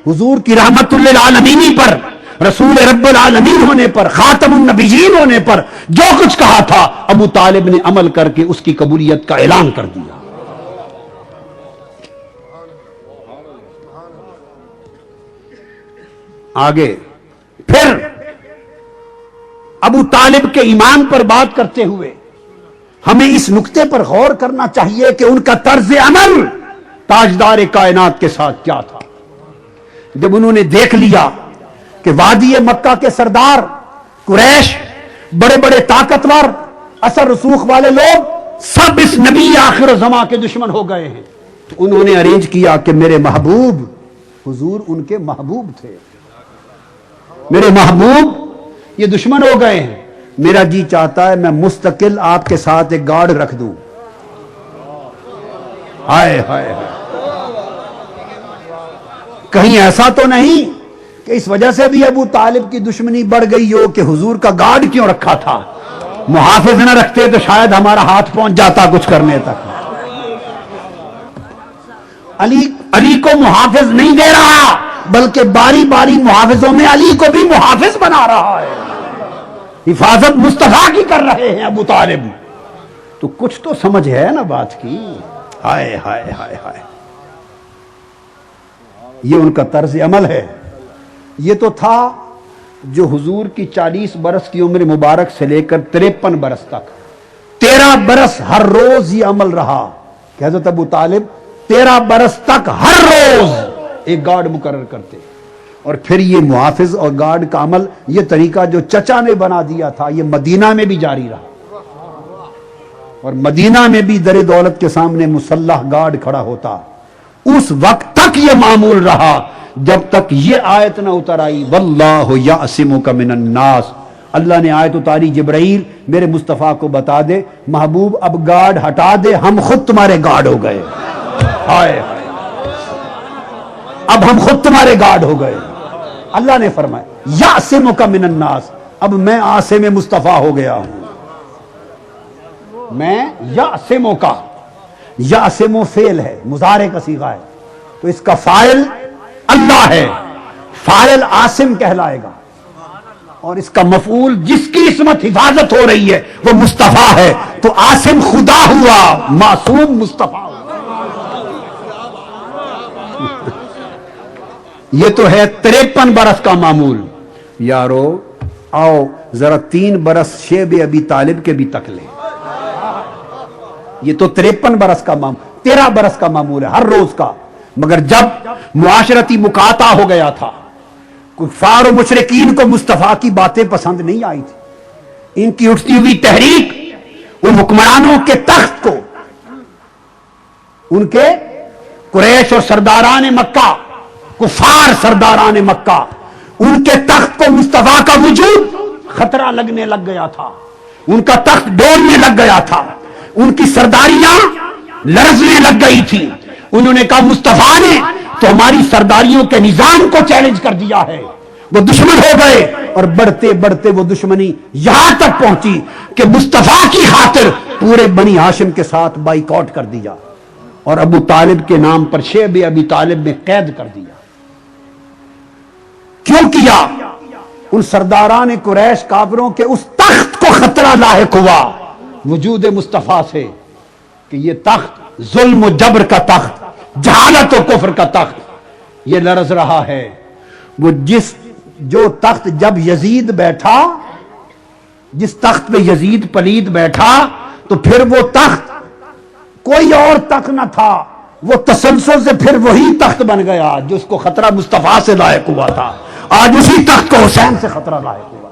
حضور کی رحمت للعالمین پر، رسول رب العالمین ہونے پر، خاتم النبیین ہونے پر جو کچھ کہا تھا، ابو طالب نے عمل کر کے اس کی قبولیت کا اعلان کر دیا۔ آگے پھر ابو طالب کے ایمان پر بات کرتے ہوئے ہمیں اس نقطے پر غور کرنا چاہیے کہ ان کا طرز عمل تاجدار کائنات کے ساتھ کیا تھا۔ جب انہوں نے دیکھ لیا کہ وادی مکہ کے سردار قریش، بڑے بڑے طاقتور اثر رسوخ والے لوگ سب اس نبی آخر زمان کے دشمن ہو گئے ہیں، تو انہوں نے ارینج کیا کہ میرے محبوب، حضور ان کے محبوب تھے، میرے محبوب یہ دشمن ہو گئے ہیں، میرا جی چاہتا ہے میں مستقل آپ کے ساتھ ایک گارڈ رکھ دوں۔ ہائے ہائے ہائے، کہیں ایسا تو نہیں کہ اس وجہ سے بھی ابو طالب کی دشمنی بڑھ گئی ہو کہ حضور کا گارڈ کیوں رکھا تھا؟ محافظ نہ رکھتے تو شاید ہمارا ہاتھ پہنچ جاتا کچھ کرنے تک۔ علی کو محافظ نہیں دے رہا، بلکہ باری باری محافظوں میں علی کو بھی محافظ بنا رہا ہے، حفاظت مصطفیٰ کی کر رہے ہیں ابو طالب۔ تو کچھ تو سمجھ ہے نا بات کی۔ ہائے ہائے ہائے ہائے، یہ ان کا طرز عمل ہے۔ یہ تو تھا جو حضور کی 40 برس کی عمر مبارک سے لے کر 53 برس تک 13 برس ہر روز یہ عمل رہا کہ حضرت ابو طالب 13 برس تک ہر روز ایک گارڈ مقرر کرتے، اور پھر یہ محافظ اور گارڈ کا عمل، یہ طریقہ جو چچا نے بنا دیا تھا، یہ مدینہ میں بھی جاری رہا، اور مدینہ میں بھی در دولت کے سامنے مسلح گارڈ کھڑا ہوتا۔ اس وقت تک یہ معمول رہا جب تک یہ آیت نہ اتر آئی واللہ یعصمک من الناس۔ اللہ نے آیت اتاری، جبرائیل میرے مصطفیٰ کو بتا دے محبوب اب گارڈ ہٹا دے، ہم خود تمہارے گارڈ ہو گئے۔ ہائے ہائے، اب ہم خود تمہارے گارڈ ہو گئے۔ اللہ نے فرمایا یعصمک من الناس، اب میں عاصم مصطفیٰ ہو گیا ہوں۔ میں یعصمک، یعصم فعل ہے، مضارع کا صیغہ ہے، تو اس کا فاعل اللہ ہے، فاعل عاصم کہلائے گا، اور اس کا مفعول جس کی عصمت حفاظت ہو رہی ہے وہ مصطفیٰ ہے، تو عاصم خدا ہوا، معصوم مصطفیٰ ہوا۔ یہ تو ہے 53 برس کا معمول۔ یارو آؤ ذرا 3 برس شیب ابی طالب کے بھی تک لیں، یہ تو 53 برس کا معمول، 13 برس کا معمول ہے ہر روز کا۔ مگر جب معاشرتی مقاطع ہو گیا تھا، کفار و مشرکین کو مصطفیٰ کی باتیں پسند نہیں آئی تھی، ان کی اٹھتی ہوئی تحریک ان حکمرانوں کے تخت کو، ان کے قریش اور سرداران مکہ، کفار سرداران مکہ، ان کے تخت کو مصطفیٰ کا وجود خطرہ لگنے لگ گیا تھا، ان کا تخت ڈولنے لگ گیا تھا، ان کی سرداریاں لرزنے لگ گئی تھی۔ انہوں نے کہا مصطفیٰ نے تو ہماری سرداریوں کے نظام کو چیلنج کر دیا ہے، وہ دشمن ہو گئے اور بڑھتے بڑھتے وہ دشمنی یہاں تک پہنچی کہ مصطفیٰ کی خاطر پورے بنی ہاشم کے ساتھ بائیکاٹ کر دیا اور ابو طالب کے نام پر شعب ابی طالب میں قید کر دیا۔ کیوں کیا؟ ان سرداران قریش کافروں کے اس تخت کو خطرہ لاحق ہوا وجود مصطفیٰ سے کہ یہ تخت ظلم و جبر کا تخت، جہالت و کفر کا تخت یہ لرز رہا ہے۔ وہ جو تخت جب یزید بیٹھا، جس تخت پہ یزید پلید بیٹھا، تو پھر وہ تخت کوئی اور تخت نہ تھا، وہ تسلسل سے پھر وہی تخت بن گیا جس کو خطرہ مصطفیٰ سے لاحق ہوا تھا۔ آج اسی تخت کو حسین سے خطرہ لاحق ہوا۔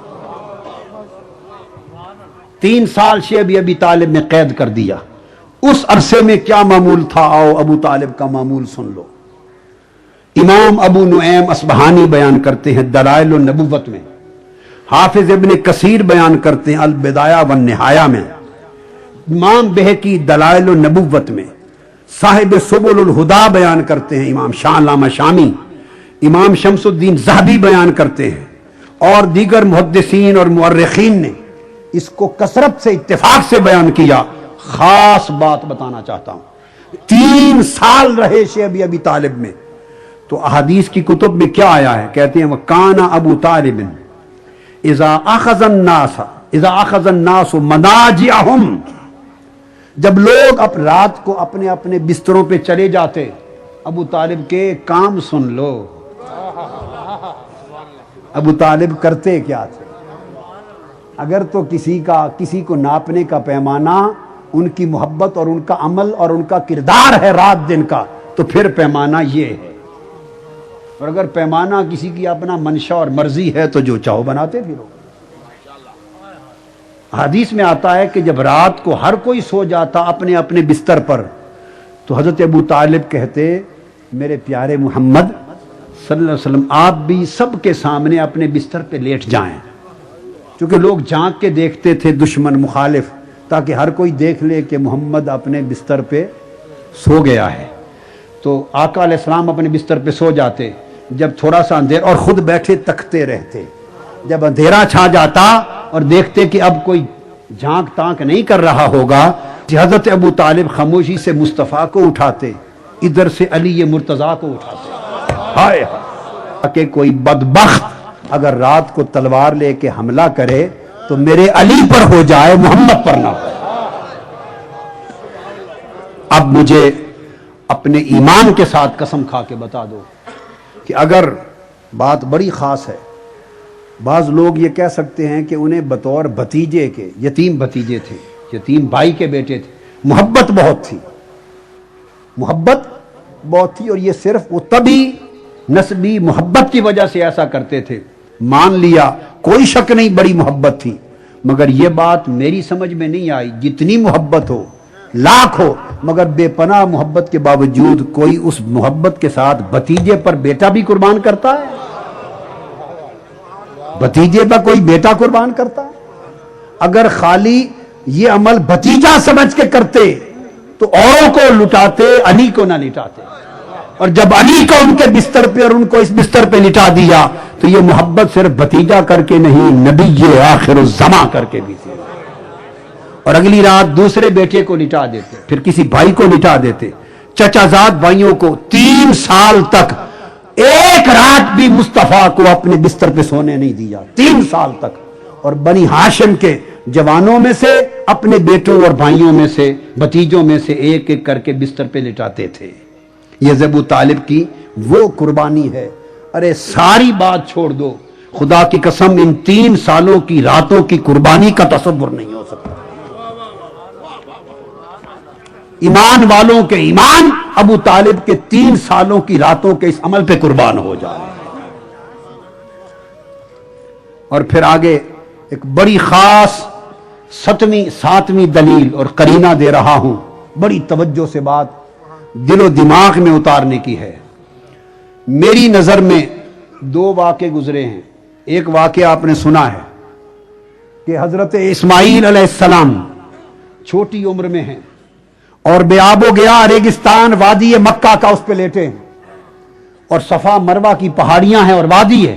3 سال شعب ابی طالب میں قید کر دیا۔ اس عرصے میں کیا معمول تھا؟ آؤ ابو طالب کا معمول سن لو۔ امام ابو نعیم اصبہانی بیان کرتے ہیں دلائل النبوت میں، حافظ ابن کثیر بیان کرتے ہیں البدایہ والنہایہ میں، امام بہقی دلائل النبوت میں، صاحب سبل الہدا بیان کرتے ہیں امام شاہ علامہ شامی، امام شمس الدین ذہبی بیان کرتے ہیں، اور دیگر محدثین اور مورخین نے اس کو کثرت سے اتفاق سے بیان کیا۔ خاص بات بتانا چاہتا ہوں، 3 سال رہے شعب ابی طالب میں، تو احادیث کی کتب میں کیا آیا ہے؟ کہتے ہیں وَكَانَ أَبُو طَالِبٍ إِذَا أَخَذَ النَّاسُ مَنَاجِعَهُمْ، جب لوگ رات کو اپنے اپنے بستروں پہ چلے جاتے، ابو طالب کے کام سن لو، ابو طالب کرتے کیا تھے؟ اگر تو کسی کو ناپنے کا پیمانہ ان کی محبت اور ان کا عمل اور ان کا کردار ہے رات دن کا، تو پھر پیمانہ یہ ہے، اور اگر پیمانہ کسی کی اپنا منشا اور مرضی ہے تو جو چاہو بناتے پھرو۔ حدیث میں آتا ہے کہ جب رات کو ہر کوئی سو جاتا اپنے اپنے بستر پر، تو حضرت ابو طالب کہتے میرے پیارے محمد صلی اللہ علیہ وسلم آپ بھی سب کے سامنے اپنے بستر پہ لیٹ جائیں، چونکہ لوگ جھانک کے دیکھتے تھے دشمن مخالف، تاکہ ہر کوئی دیکھ لے کہ محمد اپنے بستر پہ سو گیا ہے۔ تو آقا علیہ السلام اپنے بستر پہ سو جاتے، جب تھوڑا سا اندھیرا، اور خود بیٹھے تکتے رہتے، جب اندھیرا چھا جاتا اور دیکھتے کہ اب کوئی جھانک تانک نہیں کر رہا ہوگا، حضرت ابو طالب خاموشی سے مصطفیٰ کو اٹھاتے، ادھر سے علی مرتضیٰ کو اٹھاتے، ہائے کہ کوئی بدبخت اگر رات کو تلوار لے کے حملہ کرے تو میرے علی پر ہو جائے، محمد پر نہ ہو۔ اب مجھے اپنے ایمان کے ساتھ قسم کھا کے بتا دو کہ اگر بات بڑی خاص ہے، بعض لوگ یہ کہہ سکتے ہیں کہ انہیں بطور بھتیجے کے، یتیم بھتیجے تھے، یتیم بھائی کے بیٹے تھے، محبت بہت تھی، محبت بہت تھی، اور یہ صرف وہ طبی نسبی محبت کی وجہ سے ایسا کرتے تھے، مان لیا، کوئی شک نہیں بڑی محبت تھی، مگر یہ بات میری سمجھ میں نہیں آئی، جتنی محبت ہو، لاکھ ہو، مگر بے پناہ محبت کے باوجود کوئی اس محبت کے ساتھ بھتیجے پر بیٹا بھی قربان کرتا ہے؟ بھتیجے پر کوئی بیٹا قربان کرتا ہے؟ اگر خالی یہ عمل بھتیجا سمجھ کے کرتے تو اوروں کو لٹاتے، علی کو نہ لٹاتے، اور جب علی کو ان کے بستر پہ اور ان کو اس بستر پہ لٹا دیا تو یہ محبت صرف بھتیجا کر کے نہیں، نبی آخر الزماں کر کے بھی تھی، اور اگلی رات دوسرے بیٹے کو لٹا دیتے، پھر کسی بھائی کو لٹا دیتے، چچا زاد بھائیوں کو۔ 3 سال تک ایک رات بھی مصطفیٰ کو اپنے بستر پہ سونے نہیں دیا، 3 سال تک، اور بنی ہاشم کے جوانوں میں سے، اپنے بیٹوں اور بھائیوں میں سے، بھتیجوں میں سے ایک ایک کر کے بستر پہ لٹاتے تھے۔ یہ ابو طالب کی وہ قربانی ہے۔ ارے ساری بات چھوڑ دو، خدا کی قسم ان 3 سالوں کی راتوں کی قربانی کا تصور نہیں ہو سکتا۔ ایمان والوں کے ایمان ابو طالب کے 3 سالوں کی راتوں کے اس عمل پہ قربان ہو جائے۔ اور پھر آگے ایک بڑی خاص 7ویں دلیل اور قرینہ دے رہا ہوں، بڑی توجہ سے بات دل و دماغ میں اتارنے کی ہے۔ میری نظر میں 2 واقعے گزرے ہیں۔ ایک واقعہ آپ نے سنا ہے کہ حضرت اسماعیل علیہ السلام چھوٹی عمر میں ہیں اور بے آب و گیا ریگستان وادی مکہ کا اس پہ لیٹے ہیں، اور صفا مروہ کی پہاڑیاں ہیں اور وادی ہے،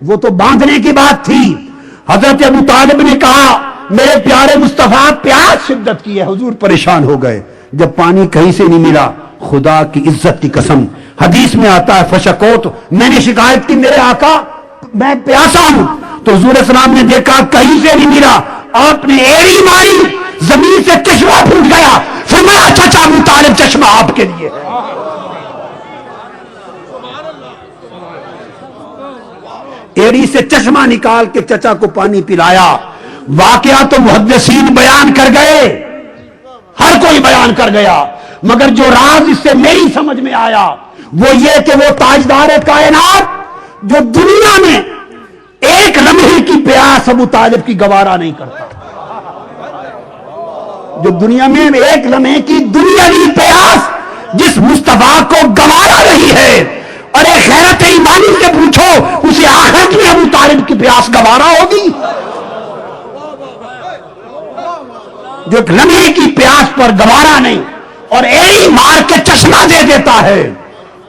وہ تو باندھنے کی بات تھی. حضرت ابو طالب نے کہا میرے پیارے مصطفیٰ پیاس شدت کی ہے. حضور پریشان ہو گئے. جب پانی کہیں سے نہیں ملا, خدا کی عزت کی قسم حدیث میں آتا ہے فشکوت, میں نے شکایت کی میرے آقا میں پیاسا ہوں. تو حضور السلام نے دیکھا کہیں سے نہیں ملا, آپ نے ایڑی ماری, زمین سے چشمہ پھوٹ گیا. فرمایا چچا ابو طالب چشمہ آپ کے لیے ہے. ایڑی سے چشمہ نکال کے چچا کو پانی پلایا. واقعہ تو محدثین بیان کر گئے, ہر کوئی بیان کر گیا, مگر جو راز اس سے میری سمجھ میں آیا وہ یہ کہ وہ تاجدار کائنات جو دنیا میں ایک لمحے کی پیاس ابو طالب کی گوارا نہیں کرتا, جو دنیا میں ایک لمحے کی دنیاوی پیاس جس مصطفیٰ کو گوارا نہیں ہے, اور ایک غیرت ایمانی سے پوچھو اسے آخرت میں ابو طالب کی پیاس گوارا ہوگی؟ جو ایک لمحے کی پیاس پر گوارا نہیں اور ایڑی مار کے چشمہ دے دیتا ہے,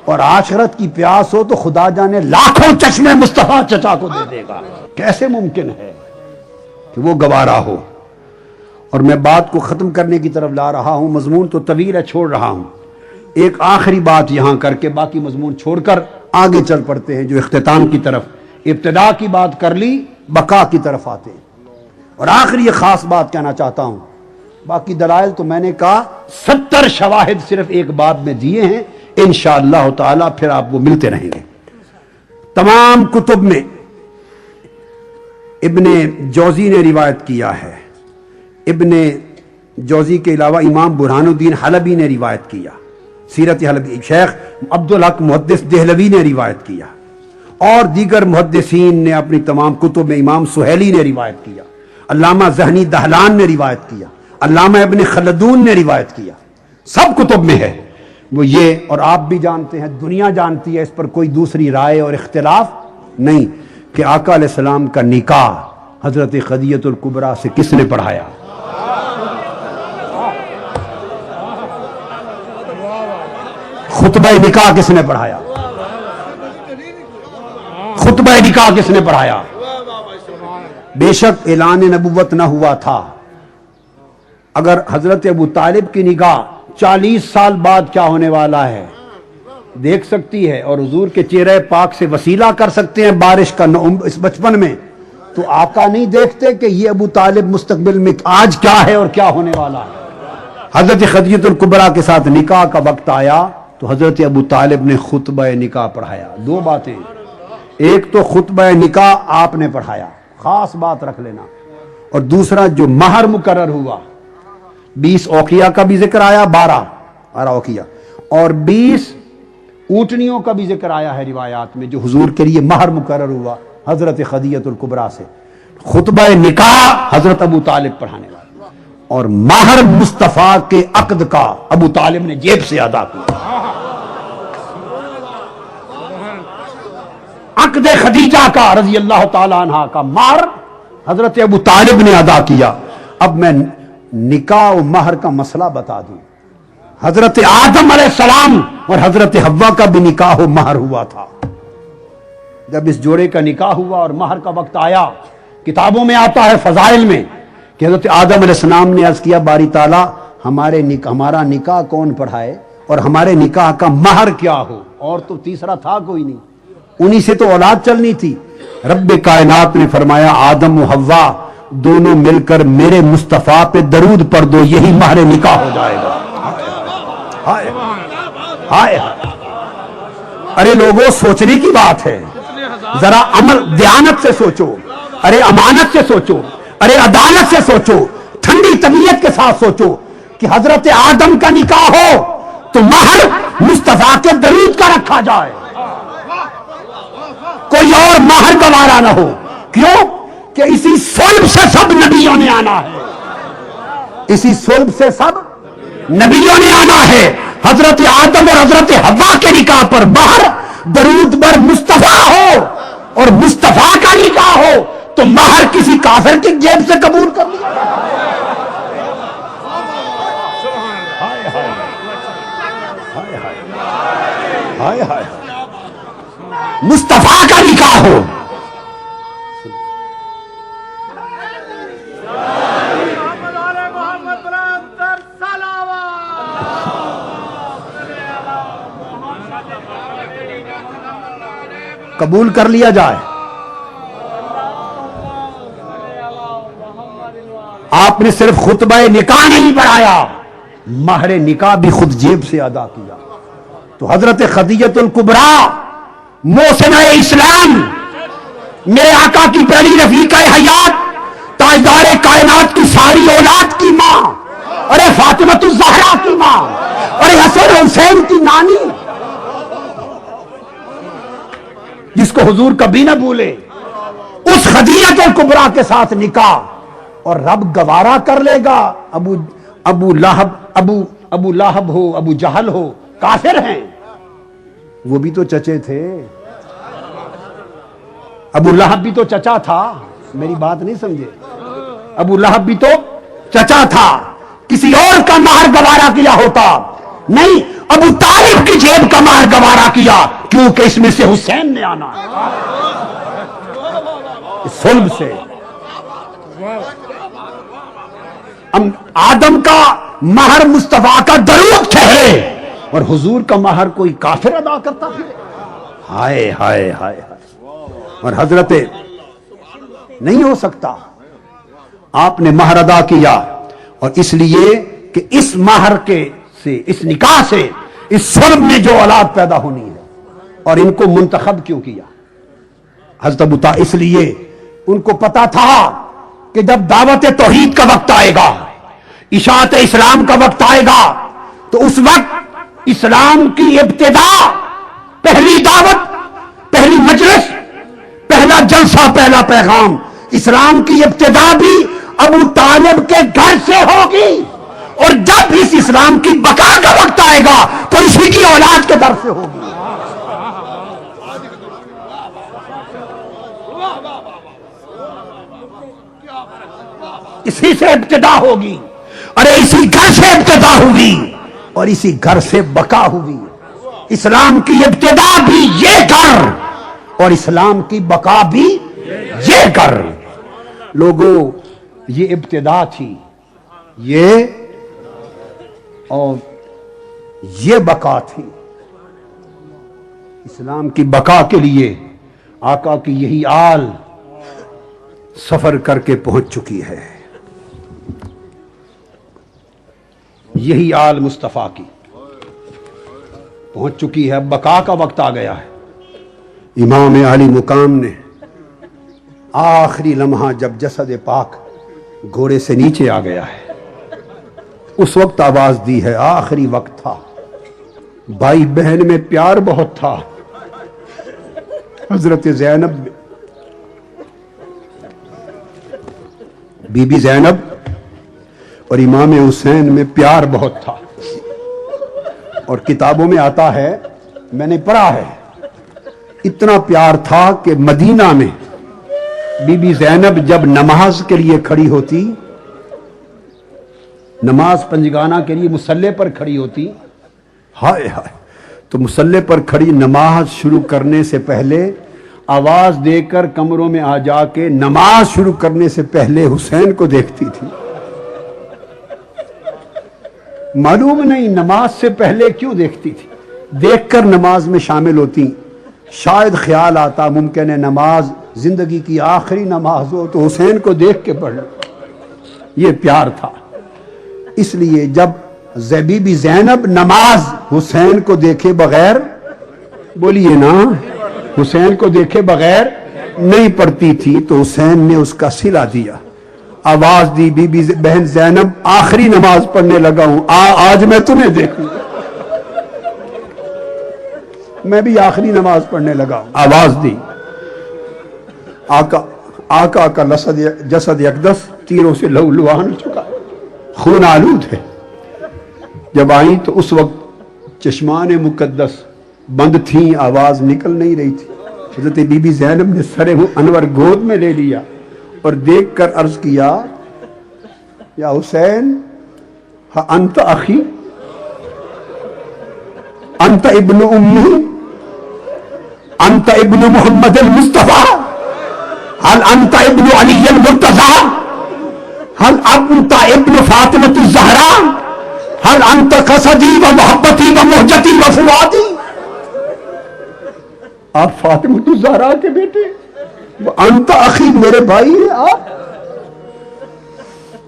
اور آخرت کی پیاس ہو تو خدا جانے لاکھوں چشمے مصطفیٰ چچا کو دے دے گا. کیسے ممکن ہے کہ وہ گوارا ہو؟ اور میں بات کو ختم کرنے کی طرف لا رہا ہوں, مضمون تو طویل ہے, چھوڑ رہا ہوں. ایک آخری بات یہاں کر کے باقی مضمون چھوڑ کر آگے چل پڑتے ہیں جو اختتام کی طرف. ابتدا کی بات کر لی, بقا کی طرف آتے ہیں. اور آخری یہ خاص بات کہنا چاہتا ہوں, باقی دلائل تو میں نے کہا 70 شواہد صرف ایک بات میں دیے ہیں, انشاءاللہ تعالی پھر آپ کو ملتے رہیں گے. تمام کتب میں ابن جوزی نے روایت کیا ہے, ابن جوزی کے علاوہ امام برہان الدین حلبی نے روایت کیا, سیرت حلبی, شیخ عبدالحق محدث دہلوی نے روایت کیا, اور دیگر محدثین نے اپنی تمام کتب میں, امام سہیلی نے روایت کیا, علامہ ذہنی دہلان نے روایت کیا, علامہ ابن خلدون نے روایت کیا, سب کتب میں ہے. وہ یہ, اور آپ بھی جانتے ہیں, دنیا جانتی ہے, اس پر کوئی دوسری رائے اور اختلاف نہیں کہ آقا علیہ السلام کا نکاح حضرت خدیجہ الکبریٰ سے کس نے پڑھایا؟ خطبہ نکاح کس نے پڑھایا؟ خطبہ نکاح کس نے پڑھایا؟ بے شک اعلان نبوت نہ ہوا تھا, اگر حضرت ابو طالب کی نگاہ 40 سال بعد کیا ہونے والا ہے دیکھ سکتی ہے, اور حضور کے چہرے پاک سے وسیلہ کر سکتے ہیں بارش کا اس بچپن میں, تو آقا نہیں دیکھتے کہ یہ ابو طالب مستقبل میں آج کیا ہے اور کیا ہونے والا ہے؟ حضرت خدیجہ الکبریٰ کے ساتھ نکاح کا وقت آیا تو حضرت ابو طالب نے خطبہ نکاح پڑھایا. دو باتیں, ایک تو خطبہ نکاح آپ نے پڑھایا, خاص بات رکھ لینا, اور دوسرا جو مہر مقرر ہوا 20 اوقیہ کا بھی ذکر آیا, 12 اوقیہ, اور 20 اونٹنیوں کا بھی ذکر آیا ہے روایات میں, جو حضور کے لیے مہر مقرر ہوا حضرت خدیجہ الکبریٰ سے. خطبہ نکاح حضرت ابو طالب پڑھانے والا, اور مہر مصطفیٰ کے عقد کا ابو طالب نے جیب سے ادا کیا. عقد خدیجہ کا رضی اللہ تعالی عنہ کا مہر حضرت ابو طالب نے ادا کیا. اب میں نکاح و مہر کا مسئلہ بتا دوں. حضرت آدم علیہ السلام اور حضرت حوا کا بھی نکاح و مہر ہوا تھا. جب اس جوڑے کا نکاح ہوا اور مہر کا وقت آیا, کتابوں میں آتا ہے فضائل میں کہ حضرت آدم علیہ السلام نے عرض کیا باری تعالیٰ ہمارا نکاح کون پڑھائے اور ہمارے نکاح کا مہر کیا ہو, اور تو تیسرا تھا کوئی نہیں, انہی سے تو اولاد چلنی تھی. رب کائنات نے فرمایا آدم و حوا دونوں مل کر میرے مصطفیٰ پہ درود پڑھ دو, یہی مہر نکاح ہو جائے گا. ہائے ہائے, ارے لوگوں سوچنے کی بات ہے, ذرا عمل دیانت سے سوچو, ارے امانت سے سوچو, ارے عدالت سے سوچو, ٹھنڈی طبیعت کے ساتھ سوچو کہ حضرت آدم کا نکاح ہو تو مہر مصطفیٰ کے درود کا رکھا جائے, کوئی اور مہر گوارا نہ ہو. کیوں کہ اسی صلب سے سب نبیوں نے آنا ہے, اسی صلب سے سب نبیوں نے آنا ہے. حضرت آدم اور حضرت حوا کے نکاح پر مہر درود بر مصطفیٰ ہو اور مصطفیٰ کا نکاح ہو تو مہر کسی کافر کی جیب سے قبول کر لیا. مصطفیٰ کا نکاح ہو قبول کر لیا جائے. آپ نے صرف خطبہ نکاح نہیں پڑھایا، مہر نکاح بھی خود جیب سے ادا کیا. تو حضرت خدیجہ الکبریٰ محسنہ اسلام، میرے آقا کی پہلی رفیقہ حیات، تاجدار کائنات کی ساری اولاد کی ماں، اور فاطمۃ الزہرا کی ماں، اور حسن حسین کی نانی، جس کو حضور کبھی نہ بھولے، اس خدیجہ الکبریٰ کے ساتھ نکاح. اور رب گوارا کر لے گا. ابو لہب ہو، ابو جہل ہو، کافر ہیں، وہ بھی تو چچے تھے. ابو لہب بھی تو چچا تھا. میری بات نہیں سمجھے؟ ابو لہب بھی تو چچا تھا. کسی اور کا مہر گوارا کیا ہوتا نہیں، ابو طالب کی جیب کا مہر گوارا کیا، کیونکہ اس میں سے حسین نے آنا ہے، اس صلب سے. آدم کا مہر مصطفیٰ کا درود ٹھہرے، اور حضور کا مہر کوئی کافر ادا کرتا پھر. ہائے ہائے ہائے ہائے. اور حضرت نہیں ہو سکتا. آپ نے مہر ادا کیا، اور اس لیے کہ اس مہر کے سے، اس نکاح سے، اس صلب میں جو اولاد پیدا ہونی ہے. اور ان کو منتخب کیوں کیا حضرت ابو طالب؟ اس لیے ان کو پتا تھا کہ جب دعوت توحید کا وقت آئے گا، اشاعت اسلام کا وقت آئے گا، تو اس وقت اسلام کی ابتدا، پہلی دعوت، پہلی مجلس، پہلا جلسہ، پہلا پیغام، اسلام کی ابتدا بھی ابو طالب کے گھر سے ہوگی. اور جب اس اسلام کی بقا کا وقت آئے گا تو اسی کی اولاد کے در سے ہوگی. اسی سے ابتدا ہوگی، ارے اسی گھر سے ابتدا ہوگی، اور اسی گھر سے بقا ہوگی. اسلام کی ابتدا بھی یہ گھر، اور اسلام کی بقا بھی یہ گھر. لوگوں، یہ ابتدا تھی، یہ اور یہ بقا تھی. اسلام کی بقا کے لیے آقا کی یہی آل سفر کر کے پہنچ چکی ہے. یہی آل مصطفیٰ کی پہنچ چکی ہے. بقا کا وقت آ گیا ہے. امام علی مقام نے آخری لمحہ جب جسد پاک گھوڑے سے نیچے آ گیا ہے، اس وقت آواز دی ہے. آخری وقت تھا، بھائی بہن میں پیار بہت تھا. حضرت زینب، بی بی زینب اور امام حسین میں پیار بہت تھا. اور کتابوں میں آتا ہے، میں نے پڑھا ہے، اتنا پیار تھا کہ مدینہ میں بی بی زینب جب نماز کے لیے کھڑی ہوتی، نماز پنجگانہ کے لیے مصلی پر کھڑی ہوتی، ہائے ہائے، تو مصلی پر کھڑی نماز شروع کرنے سے پہلے آواز دے کر کمروں میں آ جا کے نماز شروع کرنے سے پہلے حسین کو دیکھتی تھی. معلوم نہیں نماز سے پہلے کیوں دیکھتی تھی. دیکھ کر نماز میں شامل ہوتی. شاید خیال آتا ممکن ہے نماز زندگی کی آخری نماز ہو تو حسین کو دیکھ کے پڑھ لو. یہ پیار تھا. اس لیے جب بی بی زینب نماز حسین کو دیکھے بغیر، بولیے نا، حسین کو دیکھے بغیر نہیں پڑھتی تھی، تو حسین نے اس کا صلہ دیا. آواز دی، بی بی بہن زینب آخری نماز پڑھنے لگا ہوں، آج میں تمہیں دیکھوں. میں بھی آخری نماز پڑھنے لگا ہوں. آواز دی. آقا کا جسد اقدس تیروں سے لہو لہان چکا، خون آلود ہے. جب آئیں تو اس وقت چشمان مقدس بند تھیں، آواز نکل نہیں رہی تھی. حضرت بی بی زینب نے سر انور گود میں لے لیا اور دیکھ کر عرض کیا، یا حسین، انت اخی، انت ابن امی، انت ابن محمد المصطفیٰ، هل انت ابن علی المرتضی، هل انت ابن فاطمۃ الزہرا، هل انت قصدی و محبتی و مہجتی و فؤادی. آپ فاطمہ الزہرا کے بیٹے، انت اخی، میرے بھائی ہیں آپ.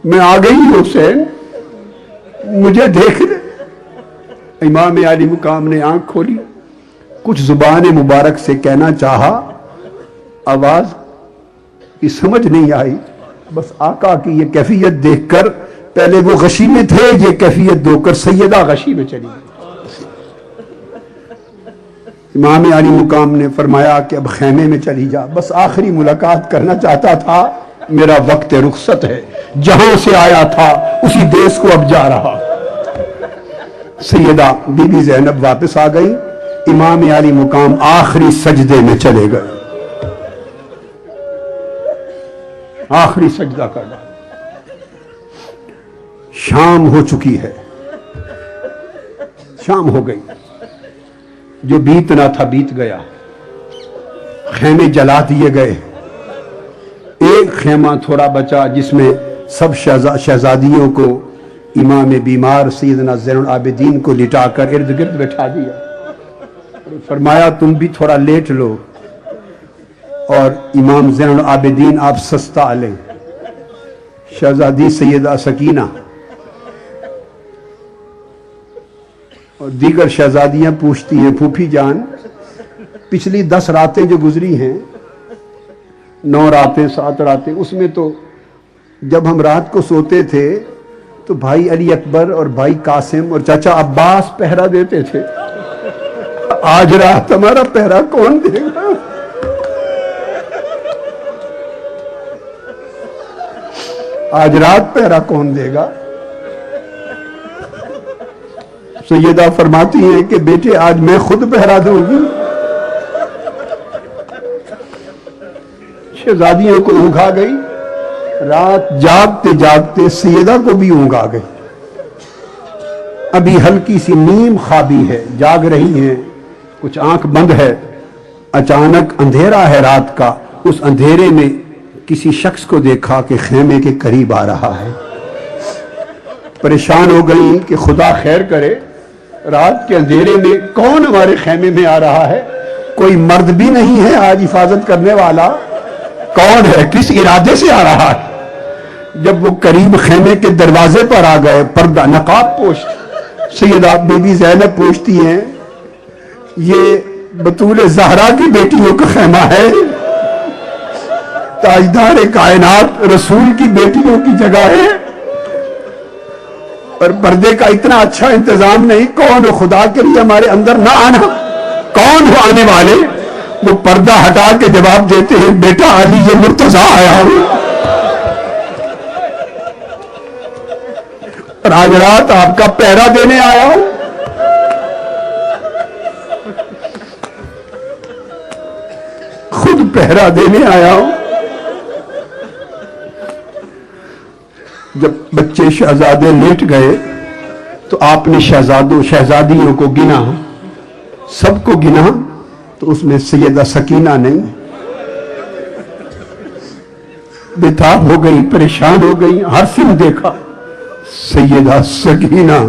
میں آ گئی حسین، مجھے دیکھ لے. امام علی مقام نے آنکھ کھولی، کچھ زبان مبارک سے کہنا چاہا، آواز کی سمجھ نہیں آئی. بس آقا کی یہ کیفیت دیکھ کر، پہلے وہ غشی میں تھے، یہ کیفیت دو کر سیدہ غشی میں چلی گئی. امام علی مقام نے فرمایا کہ اب خیمے میں چلی جا، بس آخری ملاقات کرنا چاہتا تھا، میرا وقت رخصت ہے، جہاں سے آیا تھا اسی دیس کو اب جا رہا. سیدہ بی بی زینب واپس آ گئی، امام علی مقام آخری سجدے میں چلے گئے، آخری سجدہ کرنا. شام ہو چکی ہے، شام ہو گئی، جو بیتنا تھا بیت گیا. خیمے جلا دیے گئے، ایک خیمہ تھوڑا بچا جس میں سب شہزادیوں کو امام بیمار سیدنا زین العابدین کو لٹا کر ارد گرد بٹھا دیا. فرمایا تم بھی تھوڑا لیٹ لو، اور امام زین العابدین آپ سستا لیں. شہزادی سیدہ سکینہ اور دیگر شہزادیاں پوچھتی ہیں، پھوپھی جان پچھلی 10 راتیں جو گزری ہیں، 9 راتیں 7 راتیں، اس میں تو جب ہم رات کو سوتے تھے تو بھائی علی اکبر اور بھائی قاسم اور چاچا عباس پہرا دیتے تھے، آج رات ہمارا پہرا کون دے گا؟ آج رات پہرا کون دے گا؟ سیدہ فرماتی ہیں کہ بیٹے آج میں خود پہرا دوں گی. شہزادیوں کو اونگ آ گئی، رات جاگتے جاگتے سیدہ کو بھی اونگ آ گئی. ابھی ہلکی سی نیم خوابی ہے، جاگ رہی ہیں، کچھ آنکھ بند ہے. اچانک اندھیرا ہے رات کا، اس اندھیرے میں کسی شخص کو دیکھا کہ خیمے کے قریب آ رہا ہے. پریشان ہو گئی کہ خدا خیر کرے، رات کے اندھیرے میں کون ہمارے خیمے میں آ رہا ہے؟ کوئی مرد بھی نہیں ہے آج حفاظت کرنے والا، کون ہے؟ کس ارادے سے آ رہا ہے؟ جب وہ قریب خیمے کے دروازے پر آ گئے، پردہ نقاب پوش، سیدہ بی بی زینب پوچھتی ہیں یہ بطول زہرا کی بیٹیوں کا خیمہ ہے؟ تاجدار کائنات رسول کی بیٹیوں کی جگہ ہے، اور پردے کا اتنا اچھا انتظام نہیں. کون خدا کے لیے ہمارے اندر نہ آنا، کون ہو آنے والے؟ وہ پردہ ہٹا کے جواب دیتے ہیں بیٹا علی یہ مرتضیٰ آیا ہوں، اور آج رات آپ کا پہرا دینے آیا ہوں. خود پہرا دینے آیا ہوں. جب بچے شہزادے لیٹ گئے تو آپ نے شہزادیوں کو گنا، سب کو گنا، تو اس میں سیدہ سکینہ نہیں. بےتاب ہو گئی، پریشان ہو گئی. ہر سن دیکھا سیدہ سکینہ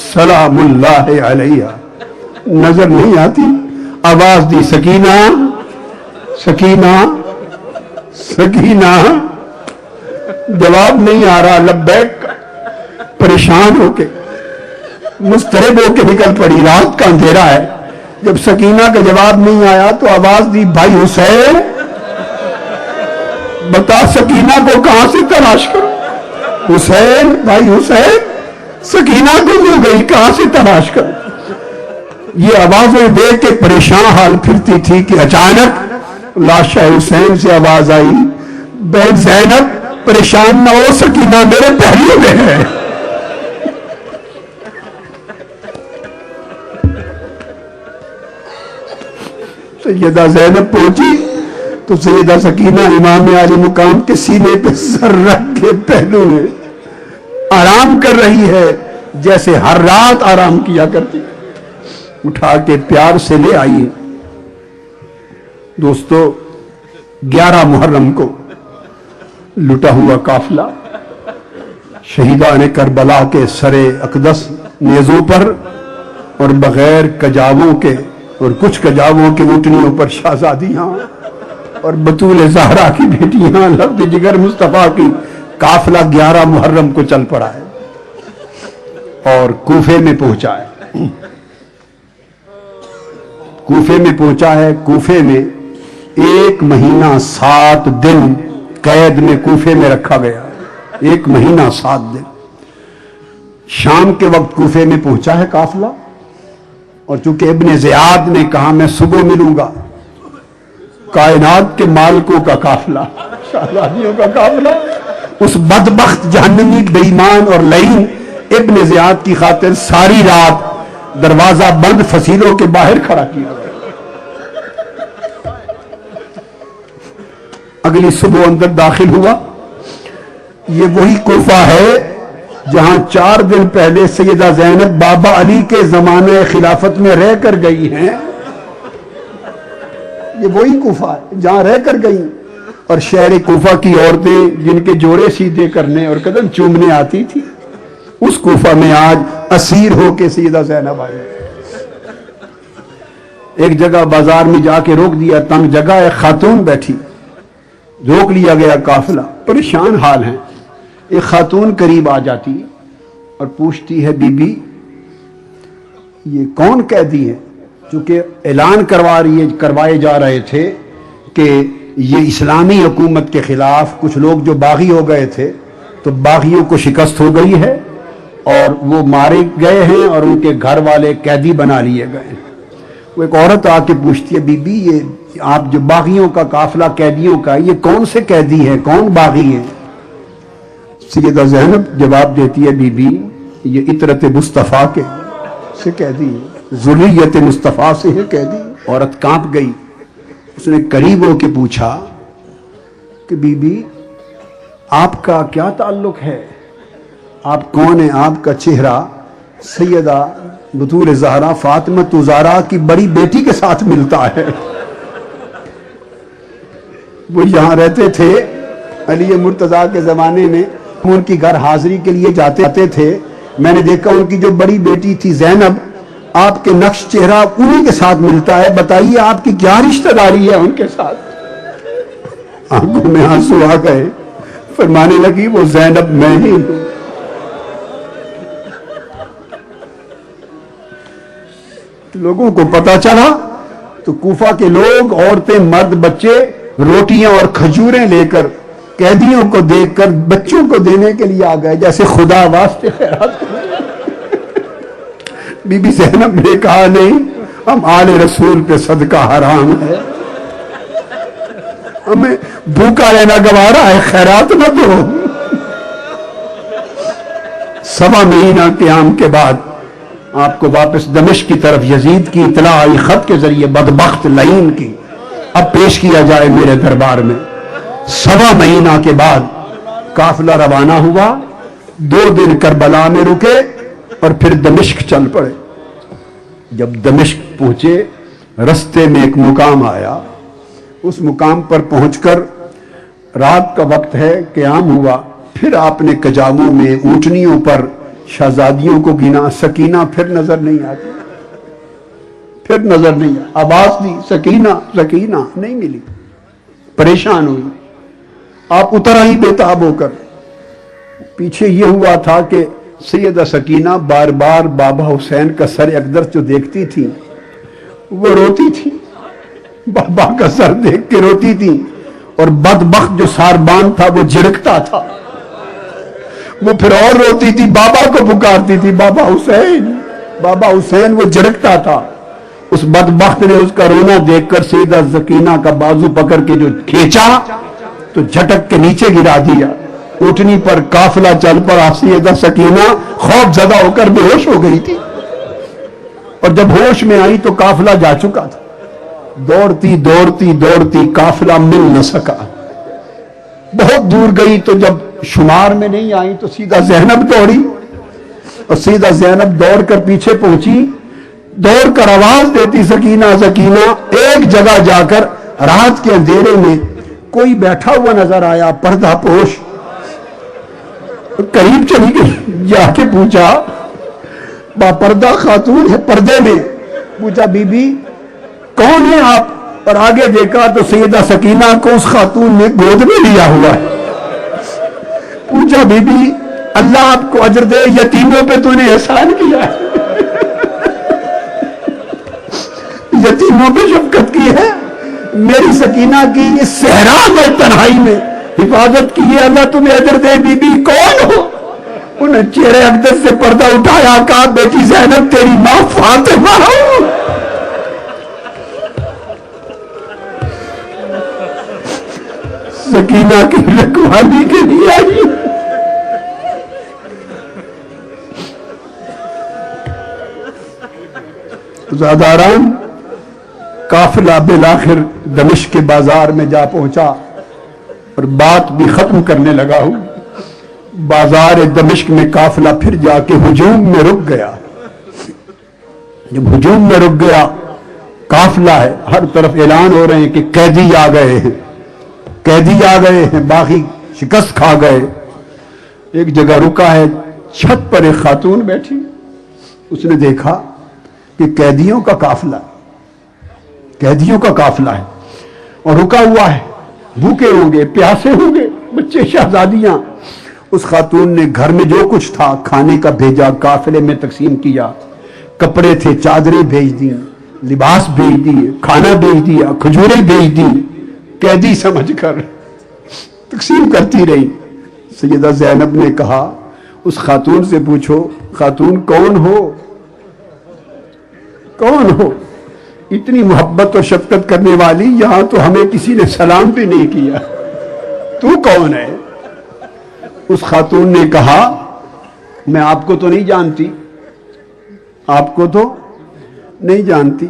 سلام اللہ علیہ نظر نہیں آتی. آواز دی سکینہ سکینہ سکینہ، جواب نہیں آ رہا. لبیک، پریشان ہو کے مضطرب ہو کے نکل پڑی. رات کا اندھیرا ہے. جب سکینہ کا جواب نہیں آیا تو آواز دی بھائی حسین، بتا سکینہ کو کہاں سے تلاش کروں؟ حسین، بھائی حسین، سکینہ کو مل گئی، کہاں سے تلاش کروں؟ یہ آوازیں دے کے پریشان حال پھرتی تھی کہ اچانک لاش حسین سے آواز آئی بہن زینب پریشان نہ ہو، سکینہ میرے پہلو میں ہے. سیدہ زینب پہنچی تو سیدہ سکینہ امام علی مقام کے سینے پہ سر رکھ کے پہلو میں آرام کر رہی ہے، جیسے ہر رات آرام کیا کرتی. اٹھا کے پیار سے لے آئی. دوستو 11 محرم کو لٹا ہوا قافلہ شہیدان کربلا کے سر اقدس نیزوں پر اور بغیر کجاووں کے اور کچھ کجاووں کے اونٹنیوں پر شہزادیاں اور بطول زہرا کی بیٹیاں لفظ جگر مصطفیٰ کی قافلہ 11 محرم کو چل پڑا ہے اور کوفے میں پہنچا ہے. کوفے میں پہنچا ہے. کوفے میں 1 مہینہ 7 دن قید میں کوفے میں رکھا گیا. 1 مہینہ 7 دن. شام کے وقت کوفے میں پہنچا ہے قافلہ, اور چونکہ ابن زیاد نے کہا میں صبح ملوں گا, کائنات کے مالکوں کا قافلہ, شہزادیوں کا قافلہ, اس بدبخت جہنمی بے ایمان اور لعین ابن زیاد کی خاطر ساری رات دروازہ بند فصیلوں کے باہر کھڑا کیا. اگلی صبح اندر داخل ہوا. یہ وہی کوفہ ہے جہاں 4 دن پہلے سیدہ زینب بابا علی کے زمانے خلافت میں رہ کر گئی ہیں. یہ وہی کوفہ ہے جہاں رہ کر گئی, اور شہر کوفہ کی عورتیں جن کے جوڑے سیدھے کرنے اور قدم چومنے آتی تھی, اس کوفہ میں آج اسیر ہو کے سیدہ زینب آئی. ایک جگہ بازار میں جا کے روک دیا, تنگ جگہ, ایک خاتون بیٹھی, روک لیا گیا قافلہ, پریشان حال ہیں. ایک خاتون قریب آ جاتی اور پوچھتی ہے, بی بی یہ کون قیدی ہے؟ چونکہ اعلان کروائے جا رہے تھے کہ یہ اسلامی حکومت کے خلاف کچھ لوگ جو باغی ہو گئے تھے, تو باغیوں کو شکست ہو گئی ہے اور وہ مارے گئے ہیں اور ان کے گھر والے قیدی بنا لیے گئے ہیں. وہ ایک عورت آ کے پوچھتی ہے, بی بی یہ آپ جو باغیوں کا قافلہ قیدیوں کا, یہ کون سے قیدی ہے, کون باغی ہے؟ سیدہ زینب جواب دیتی ہے, بی بی یہ عطرت مصطفیٰ کے سے قیدی ہے, ذریت مصطفیٰ سے ہے قیدی. عورت کانپ گئی. اس نے قریب ہو کے پوچھا کہ بی بی آپ کا کیا تعلق ہے, آپ کون ہیں, آپ کا چہرہ سیدہ بطول زہرا فاطمہ زہرا کی بڑی بیٹی کے ساتھ ملتا ہے. وہ یہاں رہتے تھے علی مرتضیٰ کے زمانے میں, ان کی گھر حاضری کے لیے جاتے تھے. میں نے دیکھا ان کی جو بڑی بیٹی تھی زینب, آپ کے نقش چہرہ انہی کے ساتھ ملتا ہے, بتائیے آپ کی کیا رشتہ داری ہے ان کے ساتھ؟ آنکھوں میں آنسو آ گئے, فرمانے لگی وہ زینب میں ہی ہوں. لوگوں کو پتا چلا تو کوفہ کے لوگ, عورتیں, مرد, بچے روٹیاں اور کھجوریں لے کر قیدیوں کو دیکھ کر بچوں کو دینے کے لیے آ گئے, جیسے خدا واسطے خیرات. بی بی زینب نے کہا نہیں, ہم آل رسول پہ صدقہ حرام ہے, ہمیں بھوکا رہنا گوارا ہے, خیرات نہ دو. 1.25 مہینہ قیام کے بعد آپ کو واپس دمشق کی طرف یزید کی اطلاع آئی, خط کے ذریعے, بدبخت لعین کی, اب پیش کیا جائے میرے دربار میں. 1.25 مہینہ کے بعد قافلہ روانہ ہوا. 2 دن کربلا میں رکے اور پھر دمشق چل پڑے. جب دمشق پہنچے, رستے میں ایک مقام آیا. اس مقام پر پہنچ کر رات کا وقت ہے, قیام ہوا. پھر آپ نے کجاووں میں, اونٹنیوں پر شہزادیوں کو گنا. سکینہ پھر نظر نہیں آتی, پھر نظر نہیں آتی. آواز دی سکینہ سکینہ, نہیں ملی. پریشان ہوئی. آپ اتر آئی بےتاب ہو کر. پیچھے یہ ہوا تھا کہ سیدہ سکینہ بار بار بابا حسین کا سر اقدس جو دیکھتی تھی وہ روتی تھی, بابا کا سر دیکھ کے روتی تھی, اور بدبخت جو ساربان تھا وہ جھڑکتا تھا, وہ پھر اور روتی تھی, بابا کو پکارتی تھی, بابا حسین, بابا حسین, وہ جھڑکتا تھا. اس بدبخت نے اس کا رونا دیکھ کر سیدہ سکینہ کا بازو پکڑ کے جو کھینچا تو جھٹک کے نیچے گرا دیا. اونٹنی پر قافلہ چل پڑا. سیدہ سکینہ خوف زدہ ہو کر بے ہوش ہو گئی تھی, اور جب ہوش میں آئی تو قافلہ جا چکا تھا. دوڑتی دوڑتی دوڑتی قافلہ مل نہ سکا. بہت دور گئی تو جب شمار میں نہیں آئی تو سیدہ زینب دوڑی, اور سیدہ زینب دوڑ کر پیچھے پہنچی. دوڑ کر آواز دیتی سکینہ سکینہ. ایک جگہ جا کر رات کے اندھیرے میں کوئی بیٹھا ہوا نظر آیا, پردہ پوش. قریب چلی گئی, جا کے پوچھا, با پردہ خاتون ہے پردے میں. پوچھا بی بی کون ہیں آپ؟ اور آگے دیکھا تو سیدہ سکینہ کو اس خاتون نے گود میں لیا ہوا ہے. پوچھا بی بی اللہ آپ کو اجر دے، یتیموں پہ تو نے احسان کیا ہے، یتیموں پہ شفقت کی ہے، میری سکینہ کی اس صحرا میں تنہائی میں حفاظت کی ہے، اللہ تمہیں اجر دے. بی بی کون ہو؟ انہیں چہرے اقدس سے پردہ اٹھایا، کہا بیٹی زینب تیری ماں فاطمہ ہوں. سکینہ کی رکھوالی کے لیے آئی. زاداران قافلہ بالآخر دمشق کے بازار میں جا پہنچا اور بات بھی ختم کرنے لگا ہوں. بازار دمشق میں قافلہ پھر جا کے ہجوم میں رک گیا. جب ہجوم میں رک گیا، قافلہ ہے، ہر طرف اعلان ہو رہے ہیں کہ قیدی آ گئے ہیں، قیدی آ گئے ہیں، باقی شکست کھا گئے. ایک جگہ رکا ہے، چھت پر ایک خاتون بیٹھی، اس نے دیکھا کہ قیدیوں کا قافلہ ہے اور رکا ہوا ہے، بھوکے ہوں گے، پیاسے ہوں گے، بچے شہزادیاں. اس خاتون نے گھر میں جو کچھ تھا کھانے کا بھیجا، قافلے میں تقسیم کیا. کپڑے تھے، چادریں بھیج دی، لباس بھیج دیے، کھانا بھیج دیا، کھجوریں بھیج دی. قیدی سمجھ کر تقسیم کرتی رہی. سیدہ زینب نے کہا اس خاتون سے پوچھو، خاتون کون ہو؟ اتنی محبت اور شفقت کرنے والی، یہاں تو ہمیں کسی نے سلام بھی نہیں کیا، تو کون ہے؟ اس خاتون نے کہا میں آپ کو تو نہیں جانتی،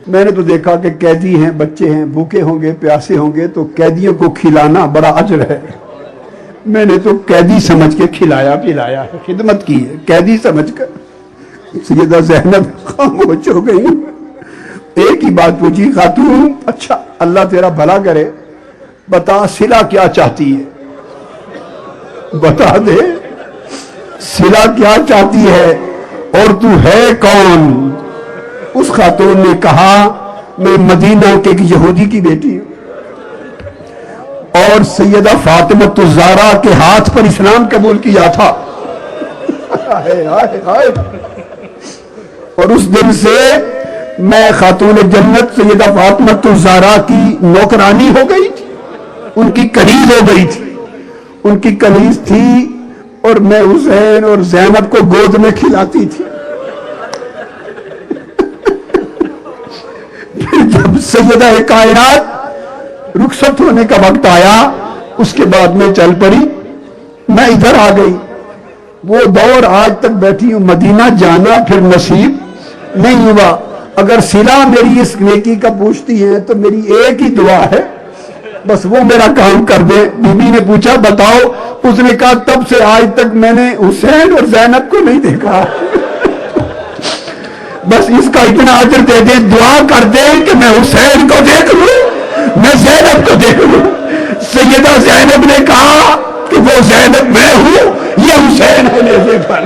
میں نے تو دیکھا کہ قیدی ہیں، بچے ہیں، بھوکے ہوں گے، پیاسے ہوں گے، تو قیدیوں کو کھلانا بڑا اجر ہے. میں نے تو قیدی سمجھ کے کھلایا پلایا ہے، خدمت کی ہے قیدی سمجھ کر. سیدہ زینب خاموش ہو گئی. ایک ہی بات پوچھی، خاتون اچھا اللہ تیرا بھلا کرے، بتا صلہ کیا چاہتی ہے، بتا دے صلہ کیا چاہتی ہے اور تو ہے کون؟ اس خاتون نے کہا میں مدینہ کے ایک یہودی کی بیٹی ہوں اور سیدہ فاطمہ الزہرا کے ہاتھ پر اسلام قبول کیا تھا. اور اس دن سے میں خاتون جنت سیدہ فاطمہ الزہرا کی نوکرانی ہو گئی تھی، ان کی کنیز ہو گئی تھی، ان کی کنیز تھی اور میں حسین اور زینب کو گود میں کھلاتی تھی. پھر جب سیدہ کائنات رخصت ہونے کا وقت آیا، اس کے بعد میں چل پڑی، میں ادھر آ گئی. وہ دور آج تک بیٹھی ہوں، مدینہ جانا پھر نصیب نہیں ہوا. اگر صلہ میری اس نیکی کا پوچھتی ہیں تو میری ایک ہی دعا ہے، بس وہ میرا کام کر دے. بی بی نے پوچھا بتاؤ، اس نے کہا تب سے آج تک میں نے حسین اور زینب کو نہیں دیکھا، بس اس کا اتنا اجر دے دے، دعا کر دے کہ میں حسین کو دیکھ لوں، میں زینب کو دیکھ لوں. سیدہ زینب نے کہا کہ وہ زینب میں ہوں، یہ حسین ہونے سے پر